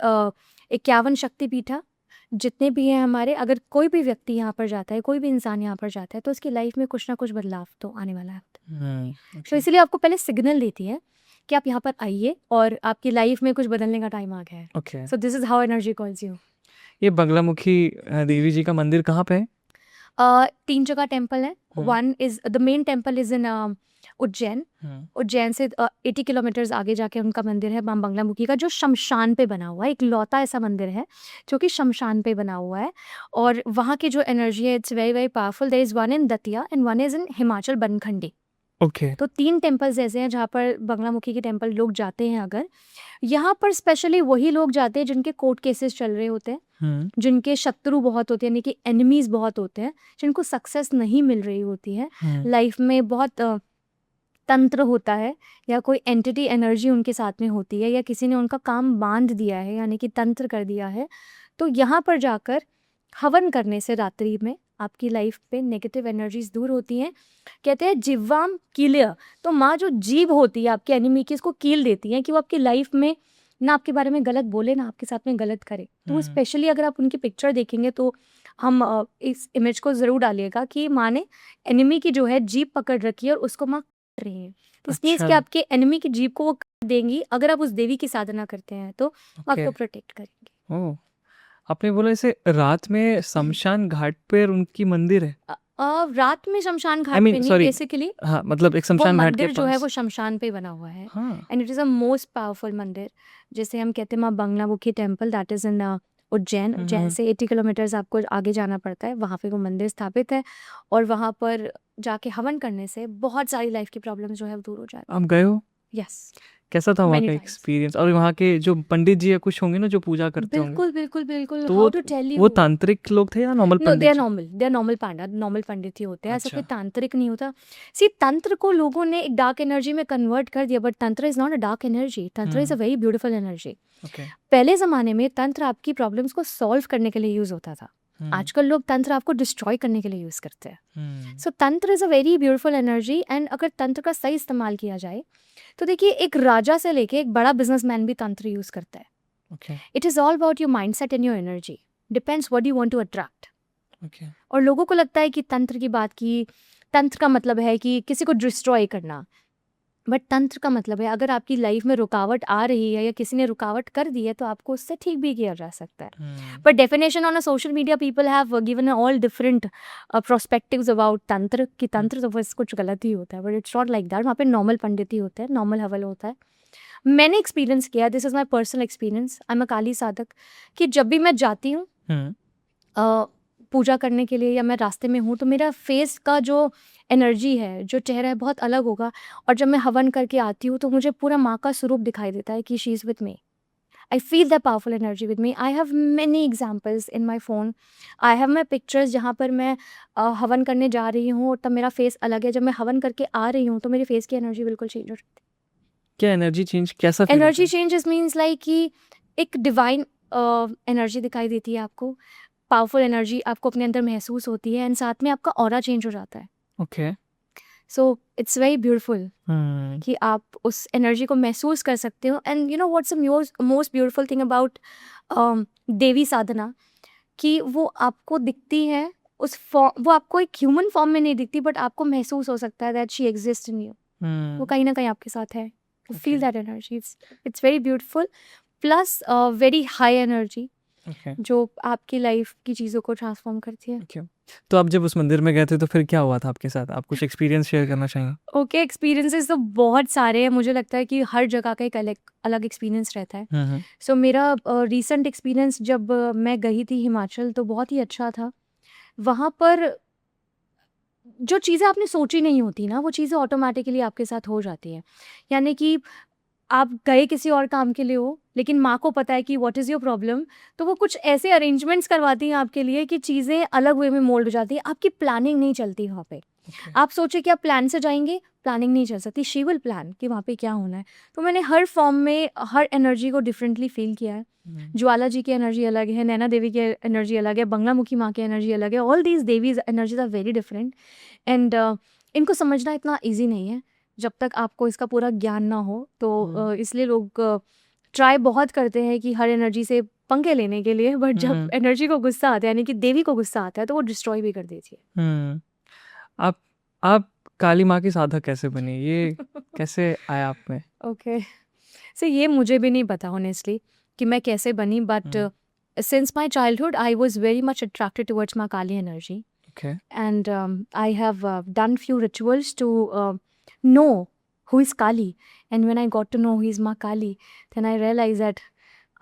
51 शक्तिपीठा जितने भी हैं हमारे, अगर कोई भी व्यक्ति यहाँ पर जाता है, कोई भी इंसान यहाँ पर जाता है, तो उसकी लाइफ में कुछ ना कुछ बदलाव तो आने वाला है। तो इसलिए आपको पहले सिग्नल देती है कि आप यहाँ पर आइए और आपकी लाइफ में कुछ बदलने का टाइम आ गया है। Okay so this is how energy calls you. ये बगलामुखी देवी जी का मंदिर कहाँ पे है? 3 जगह टेम्पल है। One is the main temple is in Ujjain. Ujjain से 80 किलोमीटर्स आगे जाके उनका मंदिर है मां बगलामुखी का, जो शमशान पे बना हुआ है। एक लौता ऐसा मंदिर है जो कि शमशान पे बना हुआ है, और वहाँ की जो एनर्जी है it's very very powerful. There is one in Datia and one is in Himachal Bankhandi. Okay तो 3 टेम्पल्स ऐसे हैं जहाँ पर बगलामुखी के टेम्पल लोग जाते हैं। अगर यहाँ पर स्पेशली वही लोग जाते हैं जिनके कोर्ट केसेस चल रहे होते हैं, जिनके शत्रु बहुत होते हैं, यानी कि एनिमीज बहुत होते हैं, जिनको सक्सेस नहीं मिल रही होती है लाइफ में, बहुत तंत्र होता है या कोई एंटिटी एनर्जी उनके साथ में होती है, या किसी ने उनका काम बांध दिया है यानी कि तंत्र कर दिया है। तो यहाँ पर जाकर हवन करने से रात्रि में आपकी लाइफ पे नेगेटिव एनर्जीज दूर होती हैं। कहते हैं जिह्वाम कीलय, तो माँ जो जीभ होती है आपके एनिमी की, इसको कील देती है कि वो आपकी लाइफ में ना आपके बारे में गलत बोले, ना आपके साथ में गलत करे। तो स्पेशली अगर आप उनकी पिक्चर देखेंगे तो हम इस इमेज को ज़रूर डालिएगा कि माँ ने एनिमी की जो है जीभ पकड़ रखी है और उसको माँ काट रही है। तो इसलिए अच्छा कि आपके एनिमी की जीभ को वो काट देंगी अगर आप उस देवी की साधना करते हैं, तो वो ओके आपको प्रोटेक्ट करेंगे। ओह आपने बोला इसे रात में शमशान घाट पर उनकी मंदिर है? रात में शमशान आई घाट मीन पे नहीं, सॉरी बेसिकली हाँ मतलब एक वो शमशान घाट के मंदिर जो है पास वो शमशान पे बना हुआ है। हाँ and it is a most powerful मंदिर, जैसे हम कहते हैं माँ Baglamukhi temple, that is in Ujjain. Ujjain से 80 किलोमीटर्स आपको आगे जाना पड़ता है, वहाँ पे वो मंदिर स्थापित है, और वहाँ पर जाके हवन करने से बहुत सारी लाइफ की प्रॉब्लम्स जो है वो दूर हो जाती आप गए हो? है। यस, कैसा था वहाँ Many का times. एक्सपीरियंस? और वहाँ के जो पंडित जी या कुछ होंगे ना जो पूजा करते होंगे, बिल्कुल बिल्कुल बिल्कुल। तो हाउ टू टेल वो यू, तांत्रिक लोग थे या normal no they pandit are ji? Normal, they are normal panda, normal पंडित ही होते हैं, ऐसा कोई अच्छा तांत्रिक नहीं होता। सी तंत्र को लोगों ने एक डार्क एनर्जी में कन्वर्ट कर दिया, but tantra is not a dark energy, tantra is a very beautiful energy. Okay पहले ज़माने में तंत्र आपकी प्रॉब्लम्स को सॉल्व करने के लिए यूज़ होता था। आजकल लोग तंत्र आपको डिस्ट्रॉय करने के लिए यूज़ करते हैं। सो तंत्र is a very beautiful energy, and अगर तंत्र का सही इस्तेमाल किया जाए तो देखिए, एक राजा से लेके एक बड़ा बिजनेसमैन भी तंत्र यूज़ करता है। Okay it is all about your mindset and your energy, depends what you want to attract. Okay और लोगों को लगता है कि तंत्र की बात की, तंत्र का मतलब है कि किसी को डिस्ट्रॉय करना, बट तंत्र का मतलब है अगर आपकी लाइफ में रुकावट आ रही है या किसी ने रुकावट कर दी है तो आपको उससे ठीक भी किया जा सकता है। But definition on a social media people have given all different prospectives about तंत्र, कि तंत्र तो बस कुछ गलत ही होता है, but it's not like that. वहाँ पे नॉर्मल पंडित ही होते हैं, नॉर्मल हवल होता है। मैंने एक्सपीरियंस किया, this is my personal experience, I am a Kali sadhak, कि जब भी मैं जाती हूँ पूजा करने के लिए या मैं रास्ते में हूँ, तो मेरा फेस का जो एनर्जी है, जो चेहरा है, बहुत अलग होगा। और जब मैं हवन करके आती हूँ तो मुझे पूरा माँ का स्वरूप दिखाई देता है कि she is with me. I feel the powerful energy with me. I have many examples in my phone, I have my pictures जहाँ पर मैं हवन करने जा रही हूँ और तब मेरा फेस अलग है, जब मैं हवन करके आ रही हूँ तो मेरे फेस की एनर्जी बिल्कुल चेंज हो जाती क्या एनर्जी चेंज कैसा है। फील होता एनर्जी है? चेंज मीन्स लाइक कि एक डिवाइन एनर्जी दिखाई देती है आपको, पावरफुल एनर्जी आपको अपने अंदर महसूस होती है, एंड साथ में आपका ऑरा चेंज हो जाता है। Okay so it's very beautiful कि आप उस एनर्जी को महसूस कर सकते हो। And you know what's the most beautiful thing about Devi sadhana, कि वो आपको दिखती है उस फॉर्म, वो आपको एक ह्यूमन फॉर्म में नहीं दिखती, बट आपको महसूस हो सकता है that she exist in you. वो कहीं ना कहीं आपके साथ है, you feel that energy, it's very beautiful. Plus very high energy okay जो आपकी लाइफ की चीज़ों को ट्रांसफॉर्म करती है। ओके। तो आप जब उस मंदिर में गए थे तो फिर क्या हुआ था आपके साथ? आप कुछ एक्सपीरियंस शेयर करना चाहेंगे? ओके, एक्सपीरियंसेस तो बहुत सारे हैं, मुझे लगता है कि हर जगह का एक अलग अलग एक्सपीरियंस रहता है। हम्म सो मेरा रीसेंट एक्सपीरियंस जब मैं गई थी हिमाचल, तो बहुत ही अच्छा था। वहाँ पर जो चीज़ें आपने सोची नहीं होती ना, वो चीज़ें ऑटोमेटिकली आपके साथ हो जाती हैं। यानी कि आप गए किसी और काम के लिए हो, लेकिन माँ को पता है कि व्हाट इज़ योर प्रॉब्लम, तो वो कुछ ऐसे अरेंजमेंट्स करवाती हैं आपके लिए कि चीज़ें अलग वे में मोल्ड हो जाती हैं। आपकी प्लानिंग नहीं चलती वहाँ पे। ओके आप सोचे कि आप प्लान से जाएँगे, प्लानिंग नहीं चल सकती, शी विल प्लान कि वहाँ पे क्या होना है। तो मैंने हर फॉर्म में हर एनर्जी को डिफरेंटली फ़ील किया है। ज्वाला जी की एनर्जी अलग है, नैना देवी की एनर्जी अलग है, बंगलामुखी माँ की एनर्जी अलग है। All these devis energies are very different and इनको समझना इतना ईज़ी नहीं है, जब तक आपको इसका पूरा ज्ञान ना हो। तो इसलिए लोग ट्राई बहुत करते हैं कि हर एनर्जी से पंगे लेने के लिए, बट जब एनर्जी को गुस्सा आता है, यानी कि देवी को गुस्सा आता है, तो वो डिस्ट्रॉय भी कर देती है। आप आप काली माँ की साधक कैसे बनी? ये कैसे आया आप में? ओके, सो ये मुझे भी नहीं पता ऑनेस्टली कि मैं कैसे बनी, but since my childhood I was very much attracted towards maa Kali energy, okay and I have done few rituals to know who is Kali. And when I got to know who is Ma Kali, then I realized that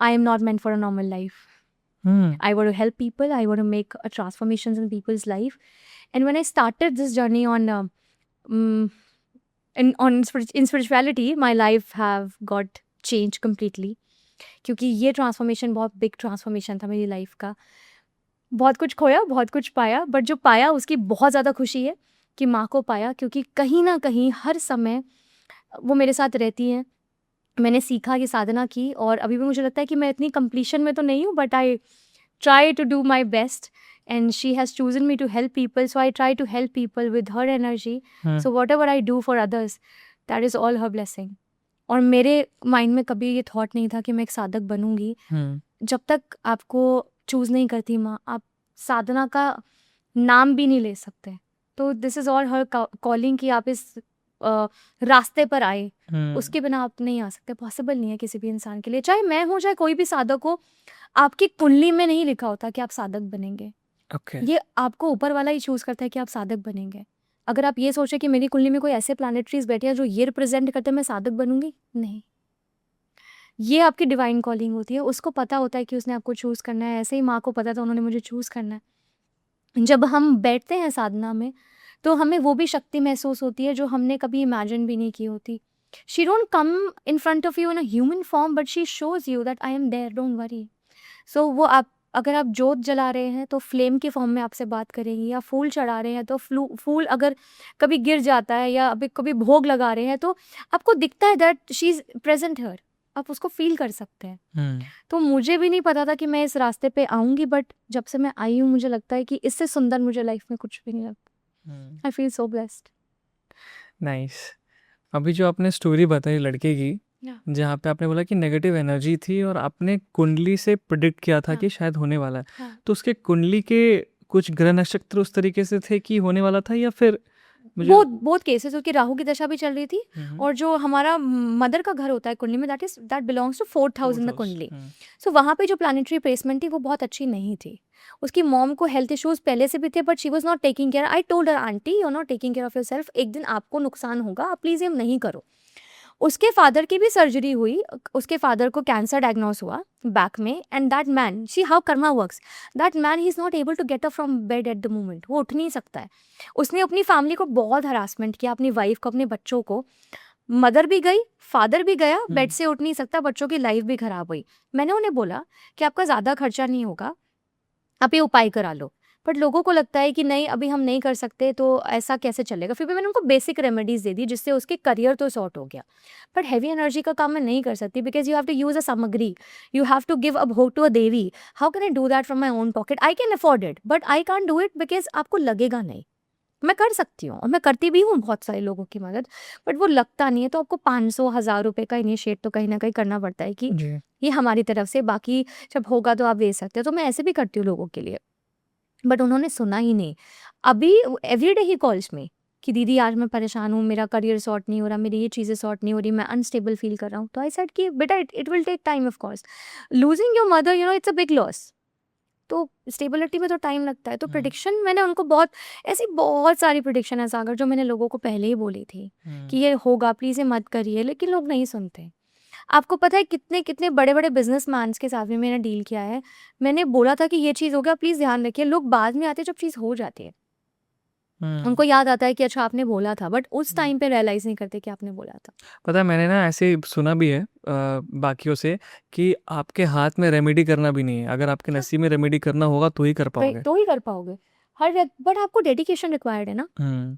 I am not meant for a normal life. I want to help people. I want to make transformations in people's life. And when I started this journey on in spirituality, my life have got changed completely. क्योंकि ये transformation बहुत big transformation था मेरी life का। बहुत कुछ खोया, बहुत कुछ पाया, बट जो पाया उसकी बहुत ज़्यादा खुशी है कि माँ को पाया, क्योंकि कहीं न कहीं हर समय वो मेरे साथ रहती हैं। मैंने सीखा, ये साधना की, और अभी भी मुझे लगता है कि मैं इतनी कंप्लीशन में तो नहीं हूँ, but I try to do my best and she has chosen me to help people, so I try to help people with her energy. So whatever I do for others, that is all her blessing. और मेरे mind में कभी ये thought नहीं था कि मैं एक साधक बनूंगी। जब तक आपको चूज़ नहीं करती माँ, आप साधना का नाम भी नहीं ले सकते। तो this is all her calling कि आप इस रास्ते पर आए, उसके बिना आप नहीं आ सकते, पॉसिबल नहीं है किसी भी इंसान के लिए, चाहे मैं हूँ चाहे कोई भी साधक हो। आपकी कुंडली में नहीं लिखा होता कि आप साधक बनेंगे। ओके ये आपको ऊपर वाला ही चूज़ करता है कि आप साधक बनेंगे। अगर आप ये सोचे कि मेरी कुंडली में कोई ऐसे प्लैनेटरीज बैठे हैं जो ये रिप्रेजेंट करते हैं, मैं साधक बनूंगी, नहीं। ये आपकी डिवाइन कॉलिंग होती है, उसको पता होता है कि उसने आपको चूज़ करना है। ऐसे ही माँ को पता था, उन्होंने मुझे चूज़ करना है। जब हम बैठते हैं साधना में, तो हमें वो भी शक्ति महसूस होती है जो हमने कभी इमेजिन भी नहीं की होती। She don't come in front of you in a human form, but she shows you that I am there, don't worry. So वो आप, अगर आप जोत जला रहे हैं तो फ्लेम के फॉर्म में आपसे बात करेंगी, या फूल चढ़ा रहे हैं तो फूल अगर कभी गिर जाता है, या अभी कभी भोग लगा रहे हैं, तो आपको दिखता है that she is present here, आप उसको फील कर सकते हैं। तो मुझे भी नहीं पता था कि मैं इस रास्ते पे आऊंगी, बट जब से मैं आई हूँ, मुझे लगता है कि इससे सुंदर मुझे लाइफ में कुछ भी नहीं लगता। I feel so blessed. Nice. अभी जो आपने स्टोरी बताई लड़के की, जहाँ पे आपने बोला कि नेगेटिव एनर्जी थी और आपने कुंडली से प्रिडिक्ट किया था कि शायद होने वाला है, तो उसके कुंडली के कुछ ग्रह नक्षत्र उस तरीके से थे कि होने वाला था, या फिर बहुत केसेस, उसकी राहु की दशा भी चल रही थी, और जो हमारा मदर का घर होता है कुंडली में, that belongs to 4th house in the kundli. सो वहाँ पे जो प्लानिटरी प्लेसमेंट थी वो बहुत अच्छी नहीं थी। उसकी मॉम को हेल्थ इश्यूज पहले से भी थे, but she was not taking care. I told her, aunty you are not taking care of yourself, एक दिन आपको नुकसान होगा, आप प्लीज़ ये नहीं करो। उसके फादर की भी सर्जरी हुई, उसके फादर को कैंसर डायग्नोस हुआ बैक में, and that man, see how karma works, that man he is not able to get up from bed at the moment, वो उठ नहीं सकता है। उसने अपनी फैमिली को बहुत हरासमेंट किया, अपनी वाइफ को, अपने बच्चों को। मदर भी गई, फादर भी गया, बेड से उठ नहीं सकता, बच्चों की लाइफ भी खराब हुई। मैंने उन्हें बोला कि आपका ज़्यादा खर्चा नहीं होगा, आप ये उपाय करा लो। बट लोगों को लगता है कि नहीं, अभी हम नहीं कर सकते, तो ऐसा कैसे चलेगा। फिर भी मैंने उनको बेसिक रेमेडीज दे दी, जिससे उसके करियर तो सॉर्ट हो गया। बट हैवी एनर्जी का काम मैं नहीं कर सकती, because you have to use a samagri, you have to give a bhog to a devi. How can I do that from my own pocket? I can afford it, but I can't do it because आपको लगेगा नहीं। मैं कर सकती हूँ, और मैं करती भी हूँ बहुत सारे लोगों की मदद, बट वो लगता नहीं है। तो आपको 500-1000 रुपये का इनिशिएट तो कहीं ना कहीं करना पड़ता है कि ये हमारी तरफ से, बाकी जब होगा तो आप दे सकते हो। तो मैं ऐसे भी करती हूँ लोगों के लिए। बट उन्होंने सुना ही नहीं। अभी एवरीडे ही कॉल्स मी कि दीदी आज मैं परेशान हूँ, मेरा करियर सॉर्ट नहीं हो रहा, मेरी ये चीज़ें सॉर्ट नहीं हो रही, मैं अनस्टेबल फील कर रहा हूँ। तो आई सेड कि बेटा it will take time of course, losing your mother it's a big loss. तो स्टेबिलिटी में तो टाइम लगता है। तो प्रिडिक्शन मैंने उनको ऐसी बहुत सारी प्रिडिक्शन है सागर, जो मैंने लोगों को पहले ही बोली थी कि ये होगा, प्लीज़ ये मत करिए, लेकिन लोग नहीं सुनते। आपको पता है कितने कितने बड़े बड़े बिजनेसमैन के साथ भी मैंने डील किया है, मैंने बोला था कि ये चीज़ हो गया, प्लीज़ ध्यान रखिए, लोग बाद में आते हैं जब चीज़ हो जाती है, उनको याद आता है कि अच्छा आपने बोला था, बट उस टाइम पे रियलाइज़ नहीं करते कि आपने बोला था। पता है मैंने ना ऐसे सुना भी है बाकियों से कि आपके हाथ में रेमेडी करना भी नहीं है, अगर आपके नसीब में रेमेडी करना होगा तो ही कर पाओगे। तो ही कर पाओगे बट आपको डेडिकेशन रिक्वायर्ड है ना।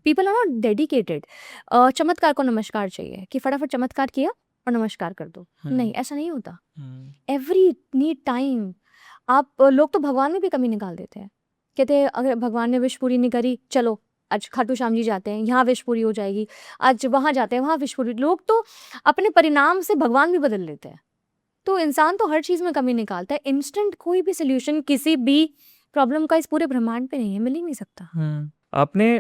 People are not dedicated. चमत्कार को नमस्कार चाहिए कि फटाफट चमत्कार किया और नमस्कार कर दो, नहीं ऐसा नहीं होता। Every need time. आप लोग तो भगवान में भी कमी निकाल देते हैं, कहते हैं अगर भगवान ने विश पूरी नहीं करी, चलो आज खाटू श्याम जी जाते हैं, यहाँ विश पूरी हो जाएगी, आज वहाँ जाते हैं, वहाँ विश पूरी। लोग तो अपने परिणाम से भगवान भी बदल लेते हैं। तो इंसान तो हर चीज़ में कमी निकालता है। इंस्टेंट कोई भी सोल्यूशन किसी भी प्रॉब्लम का इस पूरे ब्रह्मांड पे नहीं है, मिल ही नहीं सकता। आपने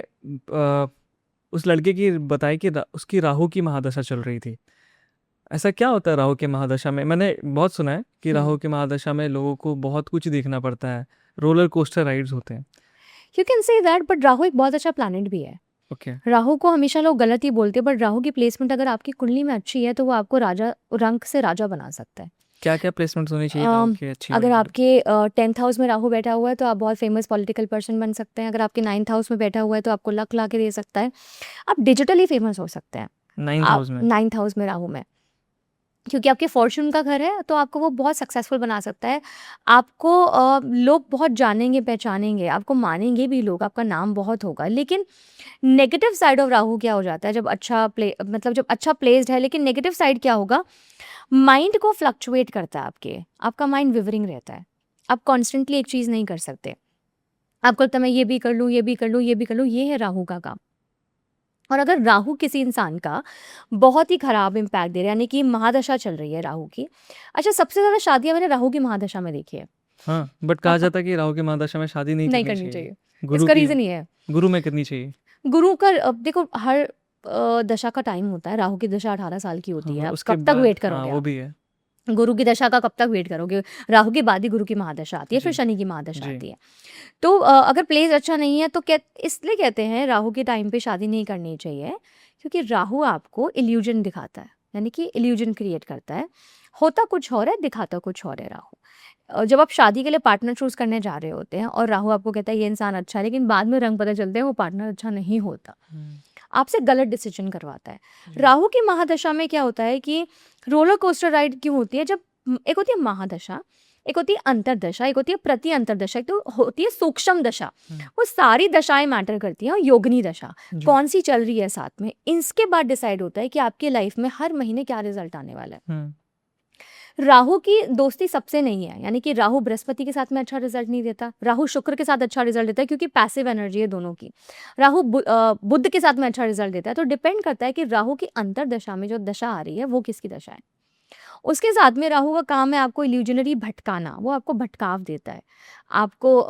उस लड़के की बताई कि उसकी राहु की महादशा चल रही थी। ऐसा क्या होता है राहु के महादशा में? मैंने बहुत सुना है कि राहु के महादशा में लोगों को बहुत कुछ देखना पड़ता है, रोलर कोस्टर राइड्स होते हैं। You can say that, but Rahu एक बहुत अच्छा प्लैनेट भी है। ओके। राहु को हमेशा लोग गलत ही बोलते हैं, बट राहु की प्लेसमेंट अगर आपकी कुंडली में अच्छी है तो वो आपको राजा, रंक से राजा बना सकता है। क्या क्या प्लेसमेंट्स होनी चाहिए राहु की अच्छी? अगर आपके 10th हाउस में राहु बैठा हुआ है तो आप बहुत फेमस पॉलिटिकल पर्सन बन सकते हैं। अगर आपके 9th हाउस में बैठा हुआ है तो आपको लक ला के दे सकता है, आप डिजिटली फेमस हो सकते हैं। 9th हाउस में? 9th हाउस में राहु में, क्योंकि आपके फॉर्चून का घर है, तो आपको वो बहुत सक्सेसफुल बना सकता है। आपको लोग बहुत जानेंगे, पहचानेंगे, आपको मानेंगे भी लोग, आपका नाम बहुत होगा। लेकिन नेगेटिव साइड ऑफ राहु क्या हो जाता है, जब अच्छा प्लेस्ड है, लेकिन नेगेटिव साइड क्या होगा, माइंड को फ्लक्चुएट करता है आपका माइंड विवरिंग रहता है। आप कॉन्स्टेंटली एक चीज़ नहीं कर सकते, आपको लगता है मैं ये भी कर लूँ, ये भी कर लूँ, ये भी कर लूँ, ये है राहु का काम। और अगर राहु किसी इंसान का बहुत ही खराब इम्पैक्ट दे रहा है, यानी कि महादशा चल रही है राहु की। अच्छा, सबसे ज़्यादा शादियां मैंने राहु की महादशा में देखी है। हाँ, बट कहा जाता है कि राहु की महादशा में शादी नहीं करनी चाहिए। इसका रीज़न ये है, गुरु में करनी चाहिए। गुरु का देखो हर दशा का टाइम होता है। राहु की दशा 18 साल की होती है, उसके कब तक वेट करोगे? वो भी है। गुरु की दशा का कब तक वेट करोगे? राहु के बाद ही गुरु की महादशा आती है, फिर शनि की महादशा आती है। तो अगर प्लेस अच्छा नहीं है तो इसलिए कहते हैं राहु के टाइम पे शादी नहीं करनी चाहिए, क्योंकि राहु आपको इल्यूजन दिखाता है, यानी कि इल्यूजन क्रिएट करता है। होता कुछ और है, दिखाता कुछ और है राहु। जब आप शादी के लिए पार्टनर चूज करने जा रहे होते हैं और राहु आपको कहता है ये इंसान अच्छा है, लेकिन बाद में रंग पता चलते हैं वो पार्टनर अच्छा नहीं होता, आपसे गलत डिसीजन करवाता है। राहु की महादशा में क्या होता है कि रोलर कोस्टर राइड क्यों होती है? जब एक होती है महादशा, एक होती है अंतरदशा, एक होती है प्रति अंतरदशा, एक तो होती है सूक्ष्म दशा। वो सारी दशाएं मैटर करती हैं। और योगिनी दशा कौन सी चल रही है साथ में, इसके बाद डिसाइड होता है कि आपकी लाइफ में हर महीने क्या रिजल्ट आने वाला है। राहु की दोस्ती सबसे नहीं है, यानी कि राहु बृहस्पति के साथ में अच्छा रिजल्ट नहीं देता, राहु शुक्र के साथ अच्छा रिजल्ट देता है, क्योंकि पैसिव एनर्जी है दोनों की। राहु बुध के साथ में अच्छा रिजल्ट देता है। तो डिपेंड करता है कि राहु की अंतरदशा में जो दशा आ रही है वो किसकी दशा है। उसके साथ में राहु का काम है आपको इल्यूजनरी भटकाना, वो आपको भटकाव देता है, आपको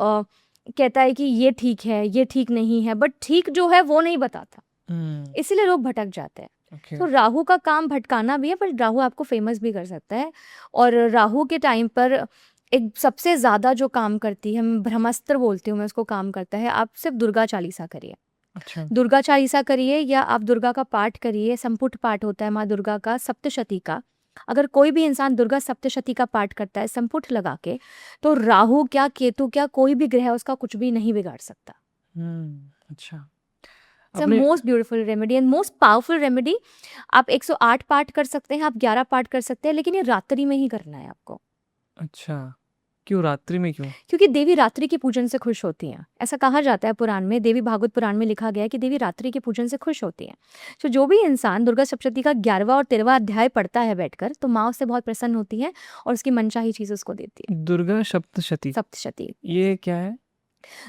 कहता है कि ये ठीक है, ये ठीक नहीं है, बट ठीक जो है वो नहीं बताता, इसीलिए लोग भटक जाते हैं। तो राहु का काम भटकाना भी है, पर राहु आपको फेमस भी कर सकता है। और राहु के टाइम पर एक सबसे ज़्यादा जो काम करती है, ब्रह्मास्त्र बोलती हूँ मैं उसको, काम करता है, आप सिर्फ दुर्गा चालीसा करिए। अच्छा। दुर्गा चालीसा करिए, या आप दुर्गा का पाठ करिए। संपुट पाठ होता है माँ दुर्गा का, सप्तशती का। अगर कोई भी इंसान दुर्गा सप्तशती का पाठ करता है संपुट लगा के, तो राहु क्या, केतु क्या, कोई भी ग्रह उसका कुछ भी नहीं बिगाड़ सकता। अच्छा। It's the most beautiful remedy and most powerful remedy। आप 108 पाठ कर सकते हैं, आप 11 पाठ कर सकते हैं, लेकिन ये रात्रि में ही करना है आपको। अच्छा, क्यों रात्रि में? क्यों? क्योंकि देवी रात्रि के पूजन से खुश होती हैं, ऐसा कहा जाता है पुराण में। देवी भागवत पुराण में लिखा गया है कि देवी रात्रि के पूजन से खुश होती हैं। तो जो भी इंसान दुर्गा सप्तशती का 11वां और 13वां अध्याय पढ़ता है बैठकर, तो माँ उससे बहुत प्रसन्न होती है और उसकी मनचाही चीज उसको देती है। दुर्गा सप्तशती ये क्या है?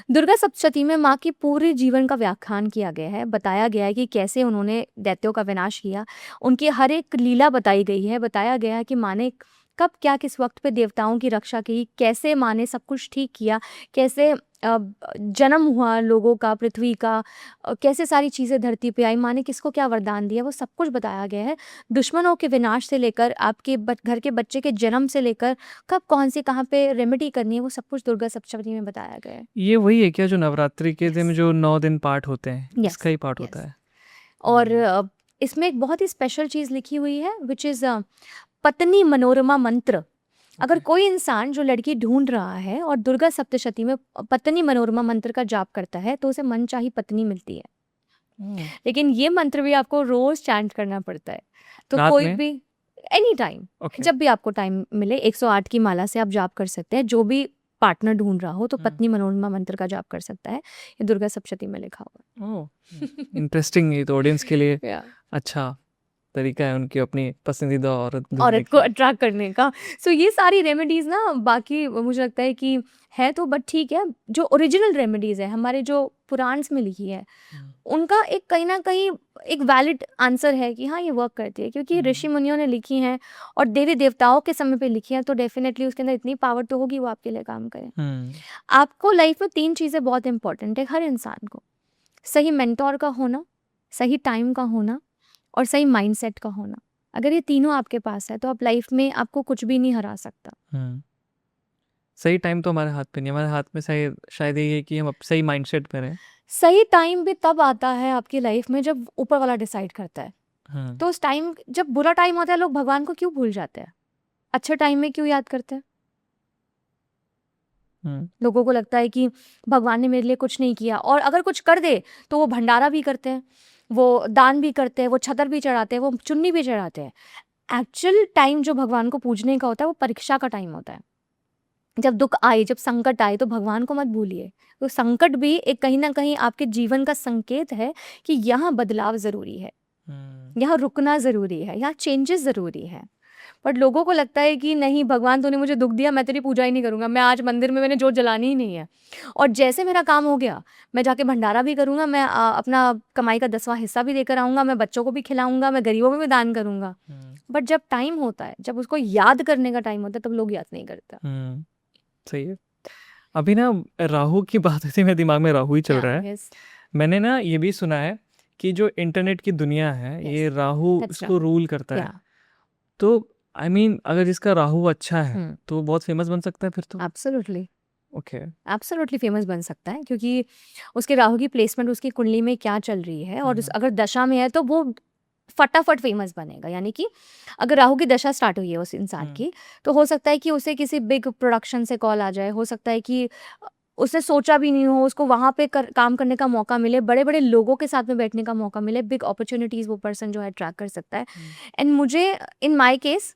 दुर्गा सप्तशती में माँ की पूरे जीवन का व्याख्यान किया गया है, बताया गया है कि कैसे उन्होंने दैत्यों का विनाश किया, उनकी हर एक लीला बताई गई है। बताया गया है कि माँ ने कब क्या किस वक्त पे देवताओं की रक्षा की, कैसे माँ ने सब कुछ ठीक किया, कैसे जन्म हुआ लोगों का, पृथ्वी का, कैसे सारी चीज़ें धरती पे आई, माँ ने किसको क्या वरदान दिया, वो सब कुछ बताया गया है। दुश्मनों के विनाश से लेकर आपके घर के बच्चे के जन्म से लेकर कब कौन सी कहाँ पे रेमेडी करनी है, वो सब कुछ दुर्गा सप्तशती में बताया गया है। ये वही है क्या जो नवरात्रि के दिन Yes. जो 9 दिन पाठ होते हैं, Yes, इसका ही पाठ yes. होता है? और इसमें एक बहुत ही स्पेशल चीज़ लिखी हुई है विच इज़ पत्नी मनोरमा मंत्र। अगर कोई इंसान जो लड़की ढूंढ रहा है और दुर्गा सप्तशती में पत्नी मनोरमा मंत्र का जाप करता है तो उसे मनचाही पत्नी मिलती है। लेकिन ये मंत्र भी आपको रोज चैंट करना पड़ता है। तो रात कोई में? भी एनी टाइम, ओके। जब भी आपको टाइम मिले 108 की माला से आप जाप कर सकते हैं। जो भी पार्टनर ढूंढ रहा हो तो पत्नी मनोरमा मंत्र का जाप कर सकता है। ये दुर्गा सप्तशती में लिखा हुआ ओह, इंटरेस्टिंग। ये तो ऑडियंस के लिए है। अच्छा तरीका है उनकी अपनी पसंदीदा औरत ढूंढने औरत को की। अट्रैक्ट करने का। सो ये सारी रेमेडीज़ ना बाकी मुझे लगता है कि है तो बट ठीक है, जो ओरिजिनल रेमेडीज़ है हमारे जो पुराण्स में लिखी है उनका एक कहीं ना कहीं एक वैलिड आंसर है कि हाँ ये वर्क करती है, क्योंकि ऋषि मुनियों ने लिखी हैं और देवी देवताओं के समय पे लिखी हैं, तो डेफिनेटली उसके अंदर इतनी पावर तो होगी वो आपके लिए काम करें। आपको लाइफ में 3 चीज़ें बहुत इंपॉर्टेंट है हर इंसान को। सही मेंटोर का होना, सही टाइम का होना और सही माइंडसेट का होना। अगर ये तीनों आपके पास है तो आप लाइफ में आपको कुछ भी नहीं हरा सकता। सही टाइम तो हमारे हाथ पे नहीं, हमारे हाथ में सही शायद ये है कि हम सही माइंडसेट पे रहें। सही टाइम भी तब आता है आपकी लाइफ में जब ऊपर वाला डिसाइड करता है। तो उस टाइम जब बुरा टाइम होता है लोग भगवान को क्यों भूल जाते हैं, अच्छे टाइम में क्यों याद करते हैं? लोगों को लगता है कि भगवान ने मेरे लिए कुछ नहीं किया, और अगर कुछ कर दे तो वो भंडारा भी करते हैं, वो दान भी करते हैं, वो छतर भी चढ़ाते हैं, वो चुन्नी भी चढ़ाते हैं। एक्चुअल टाइम जो भगवान को पूजने का होता है वो परीक्षा का टाइम होता है। जब दुख आए, जब संकट आए तो भगवान को मत भूलिए। तो संकट भी एक कहीं ना कहीं आपके जीवन का संकेत है कि यहाँ बदलाव ज़रूरी है, यहाँ रुकना ज़रूरी है, यहाँ चेंजेस ज़रूरी है। बट लोगों को लगता है कि नहीं, भगवान तूने मुझे दुख दिया, मैं तेरी पूजा ही नहीं करूँगा, मैं आज मंदिर में मैंने जोत जलानी ही नहीं है, और जैसे मेरा काम हो गया मैं जाके भंडारा भी करूँगा, मैं अपना कमाई का 10वां हिस्सा भी देकर आऊँगा, मैं बच्चों को भी खिलाऊँगा, मैं गरीबों में भी दान करूँगा। बट जब टाइम होता है, जब उसको याद करने का टाइम होता है, तब लोग याद नहीं करता। सही है। अभी ना राहु की बात हुई थी, मेरे दिमाग में राहु ही चल रहा है। मैंने ना ये भी सुना है कि जो इंटरनेट की दुनिया है ये राहु इसको रूल करता है। तो आई मीन अगर जिसका राहु अच्छा है तो बहुत फेमस बन सकता है फिर तो। एब्सोल्युटली, ओके, एब्सोल्युटली फेमस बन सकता है, क्योंकि उसके राहु की प्लेसमेंट उसकी कुंडली में क्या चल रही है, और अगर दशा में है तो वो फटाफट फेमस बनेगा। यानी कि अगर राहु की दशा स्टार्ट हुई है उस इंसान की, तो हो सकता है कि उसे किसी बिग प्रोडक्शन से कॉल आ जाए, हो सकता है कि उसने सोचा भी नहीं हो, उसको वहाँ पे काम करने का मौका मिले, बड़े बड़े लोगों के साथ में बैठने का मौका मिले, बिग अपॉर्चुनिटीज़ वो पर्सन जो है ट्रैक कर सकता है। एंड मुझे in my case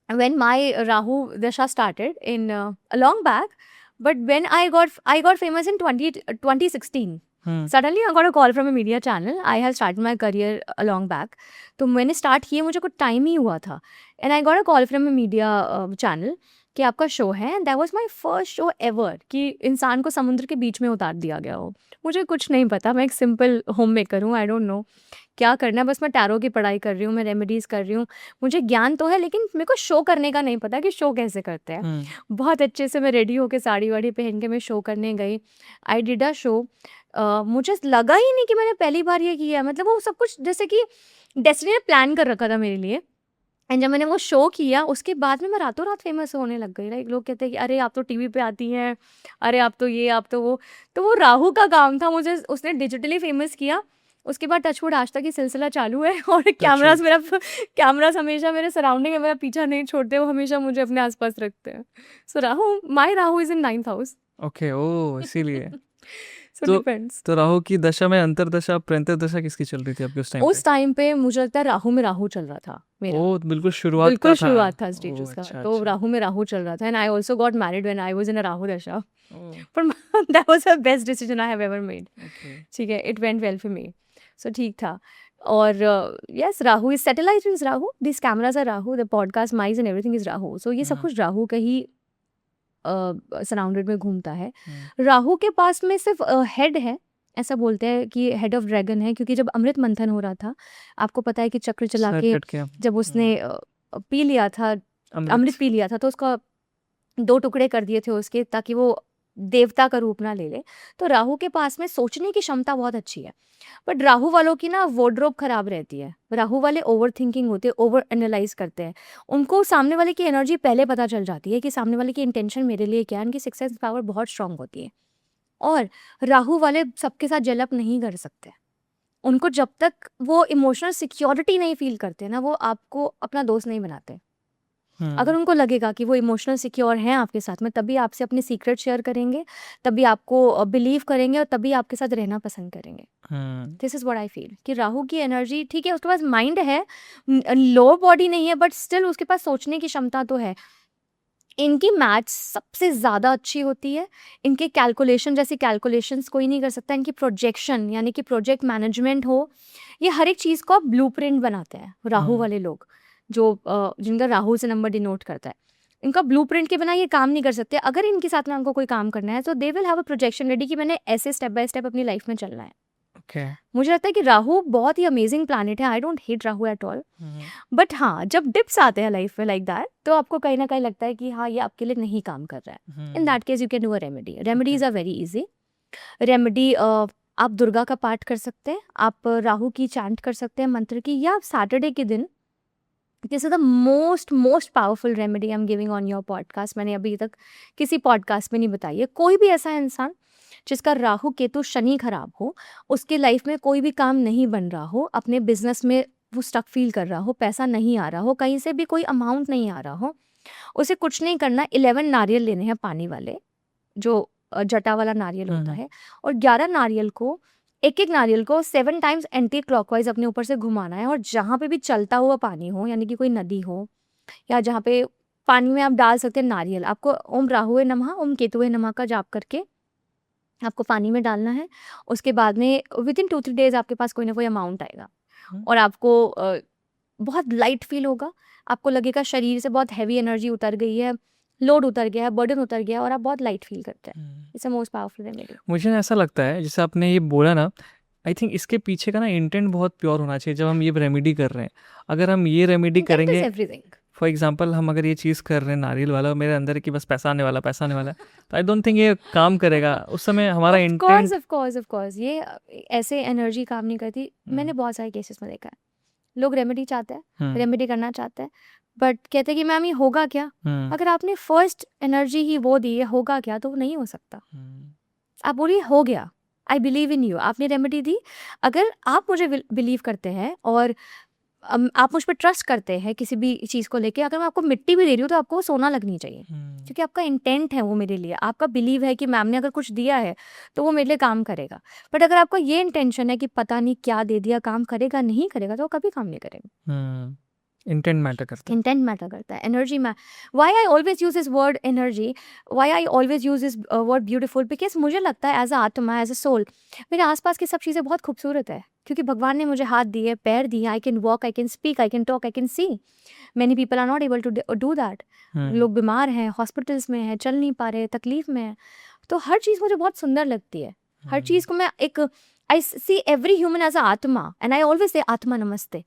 when my Rahu Dasha started in a long back, but when I got famous in 2016. Suddenly I got a call from a media channel. I have started my career a long back. तो मैंने start किए, मुझे कुछ time ही हुआ था, and I got a call from a media channel कि आपका show है, and that was my first show ever कि इंसान को समुद्र के बीच में उतार दिया गया हो। मुझे कुछ नहीं पता, मैं एक सिंपल होम मेकर हूँ, आई डोंट नो क्या करना है, बस मैं टैरो की पढ़ाई कर रही हूँ, मैं रेमेडीज़ कर रही हूँ, मुझे ज्ञान तो है लेकिन मेरे को शो करने का नहीं पता कि शो कैसे करते हैं। बहुत अच्छे से मैं रेडी होकर साड़ी वाड़ी पहन के मैं शो करने गई, आई डिड अ शो। मुझे लगा ही नहीं कि मैंने पहली बार ये किया, मतलब वो सब कुछ जैसे कि डेस्टिनी ने प्लान कर रखा था मेरे लिए। एंड जब मैंने वो शो किया उसके बाद में मैं रातों रात फेमस होने लग गई। लाइक लोग कहते हैं कि अरे आप तो टीवी पे आती हैं, अरे आप तो ये, आप तो वो राहु का काम था, मुझे उसने डिजिटली फेमस किया। उसके बाद टचवुड आज तक ये सिलसिला चालू है, और कैमरास हमेशा मेरे सराउंडिंग में मेरा पीछा नहीं छोड़ते, वो हमेशा मुझे अपने आसपास रखते हैं। So my Rahu is in 9th house. Okay, ओ इसीलिए। So depends. तो राहु की दशा में अंतरदशा प्रंतरदशा किसकी चल रही थी आपके उस टाइम पे? उस टाइम पे मुझे लगता है राहु में राहु चल रहा था मेरा। ओ बिल्कुल शुरुआत था स्टेटस का। तो राहु में राहु चल रहा था, and I also got married when I was in a Rahu dasha. पर that was the best decision I have ever made. ठीक है, it went well for me, so ठीक था। और yes, Rahu is satellite is Rahu, this cameras are Rahu, the podcast mics and everything is Rahu. So ये सब कुछ राहु का ही सराउंडेड में घूमता है। राहु के पास में सिर्फ हेड है, ऐसा बोलते हैं कि हेड ऑफ ड्रैगन है, क्योंकि जब अमृत मंथन हो रहा था, आपको पता है कि चक्र चला के जब उसने पी लिया था अमृत पी लिया था, तो उसका 2 टुकड़े कर दिए थे उसके, ताकि वो देवता का रूप ना ले ले। तो राहु के पास में सोचने की क्षमता बहुत अच्छी है, बट राहु वालों की ना वार्डरोब खराब रहती है। राहु वाले ओवर थिंकिंग होते हैं, ओवर एनालाइज करते हैं। उनको सामने वाले की एनर्जी पहले पता चल जाती है कि सामने वाले की इंटेंशन मेरे लिए क्या है। उनकी सिक्स पावर बहुत स्ट्रांग होती है। और राहु वाले सबके साथ जेलअप नहीं कर सकते। उनको जब तक वो इमोशनल सिक्योरिटी नहीं फील करते ना, वो आपको अपना दोस्त नहीं बनाते। अगर उनको लगेगा कि वो इमोशनल सिक्योर हैं आपके साथ में, तभी आपसे अपने सीक्रेट शेयर करेंगे, तभी आपको बिलीव करेंगे, और तभी आपके साथ रहना पसंद करेंगे। This is what I feel कि राहु की एनर्जी ठीक है, उसके पास माइंड है, लो बॉडी नहीं है, बट स्टिल उसके पास सोचने की क्षमता तो है। इनकी मैथ्स सबसे ज़्यादा अच्छी होती है। इनके कैलकुलेशन जैसी कैलकुलेशंस कोई नहीं कर सकता। इनकी प्रोजेक्शन यानी कि प्रोजेक्ट मैनेजमेंट हो, ये हर एक चीज़ को ब्लूप्रिंट बनाते हैं राहु वाले लोग, जो जिनका राहु से नंबर डिनोट करता है। इनका ब्लूप्रिंट के बिना ये काम नहीं कर सकते। अगर इनके साथ में हमको कोई काम करना है, तो they will have a projection ready कि मैंने ऐसे स्टेप बाय स्टेप अपनी लाइफ में चलना है। मुझे लगता है कि राहु बहुत ही अमेजिंग प्लैनेट है। I don't hate Rahu at all, but हाँ, जब डिप्स आते हैं लाइफ में लाइक दैट, तो आपको कहीं ना कहीं लगता है कि हाँ, ये आपके लिए नहीं काम कर रहा है। In that case you can do a remedy. Remedies are very easy. Remedy आप दुर्गा का पाठ कर सकते हैं, आप राहु की चैंट कर सकते हैं मंत्र की, या आप सैटरडे के दिन, this is the most powerful remedy I am giving on your podcast. मैंने अभी तक किसी पॉडकास्ट में नहीं बताई है। कोई भी ऐसा इंसान जिसका राहु केतु शनि खराब हो, उसके लाइफ में कोई भी काम नहीं बन रहा हो, अपने बिजनेस में वो स्टक फील कर रहा हो, पैसा नहीं आ रहा हो, कहीं से भी कोई अमाउंट नहीं आ रहा हो, उसे कुछ नहीं करना। 11 नारियल लेने हैं पानी वाले, जो जटा वाला नारियल होता है, और 11 नारियल को, एक एक नारियल को 7 टाइम्स एंटी क्लॉकवाइज अपने ऊपर से घुमाना है। और जहाँ पे भी चलता हुआ पानी हो, यानी कि कोई नदी हो, या जहाँ पे पानी में आप डाल सकते हैं नारियल, आपको ओम राहुए नमः ओम केतुए नमः का जाप करके आपको पानी में डालना है। उसके बाद में विद इन 2-3 डेज आपके पास कोई ना कोई अमाउंट आएगा, और आपको बहुत लाइट फील होगा। आपको लगेगा शरीर से बहुत हैवी एनर्जी उतर गई है, लोड उतर गया है, बर्डन उतर गया है, और आप बहुत लाइट फील करते हैं। It's a most powerful remedy. मुझे ऐसा लगता है, जैसे आपने ये बोला ना, आई थिंक इसके पीछे का ना इंटेंट बहुत प्योर होना चाहिए जब हम ये रेमेडी कर रहे हैं। अगर हम ये रेमेडी करेंगे, एवरीथिंग, फॉर एग्जाम्पल हम अगर ये चीज़ कर रहे हैं नारियल वाला, मेरे अंदर है कि बस पैसा आने वाला है, तो आई डोंट थिंक ये काम करेगा। उस समय हमारा इंटेंट, ऑफ कोर्स ये ऐसे एनर्जी काम नहीं करती। मैंने बहुत सारे केसेस में देखा है, लोग रेमेडी चाहते हैं, रेमेडी करना चाहते हैं, बट कहते हैं कि मैम ये होगा क्या। अगर आपने फर्स्ट एनर्जी ही वो दी है, होगा क्या, तो वो नहीं हो सकता। आप बोलिए हो गया, आई बिलीव इन यू, आपने रेमेडी दी। अगर आप मुझे बिलीव करते हैं और आप मुझ पर ट्रस्ट करते हैं किसी भी चीज़ को लेके, अगर मैं आपको मिट्टी भी दे रही हूँ, तो आपको वो सोना लगनी चाहिए, क्योंकि आपका इंटेंट है वो मेरे लिए। आपका बिलीव है कि मैम ने अगर कुछ दिया है तो वो मेरे लिए काम करेगा। बट अगर आपका ये इंटेंशन है कि पता नहीं क्या दे दिया, काम करेगा नहीं करेगा, तो वो कभी काम नहीं करेगा। इंटेंट मैटर करता है। इंटेंट मैटर करता है, एनर्जी में। Why I always use this word energy, why I always use this word beautiful, because मुझे लगता है एज अ आत्मा, एज अ सोल, मेरे आसपास की सब चीज़ें बहुत खूबसूरत है, क्योंकि भगवान ने मुझे हाथ दिए, पैर दिए। I can walk, I can speak, I can talk, I can see. Many people are not able to do that. लोग बीमार हैं, हॉस्पिटल्स में हैं, चल नहीं पा रहे, तकलीफ में है। तो हर चीज़ मुझे बहुत सुंदर लगती है। हर चीज़ को मैं एक, I see every human as a atma, and I always say आत्मा नमस्ते।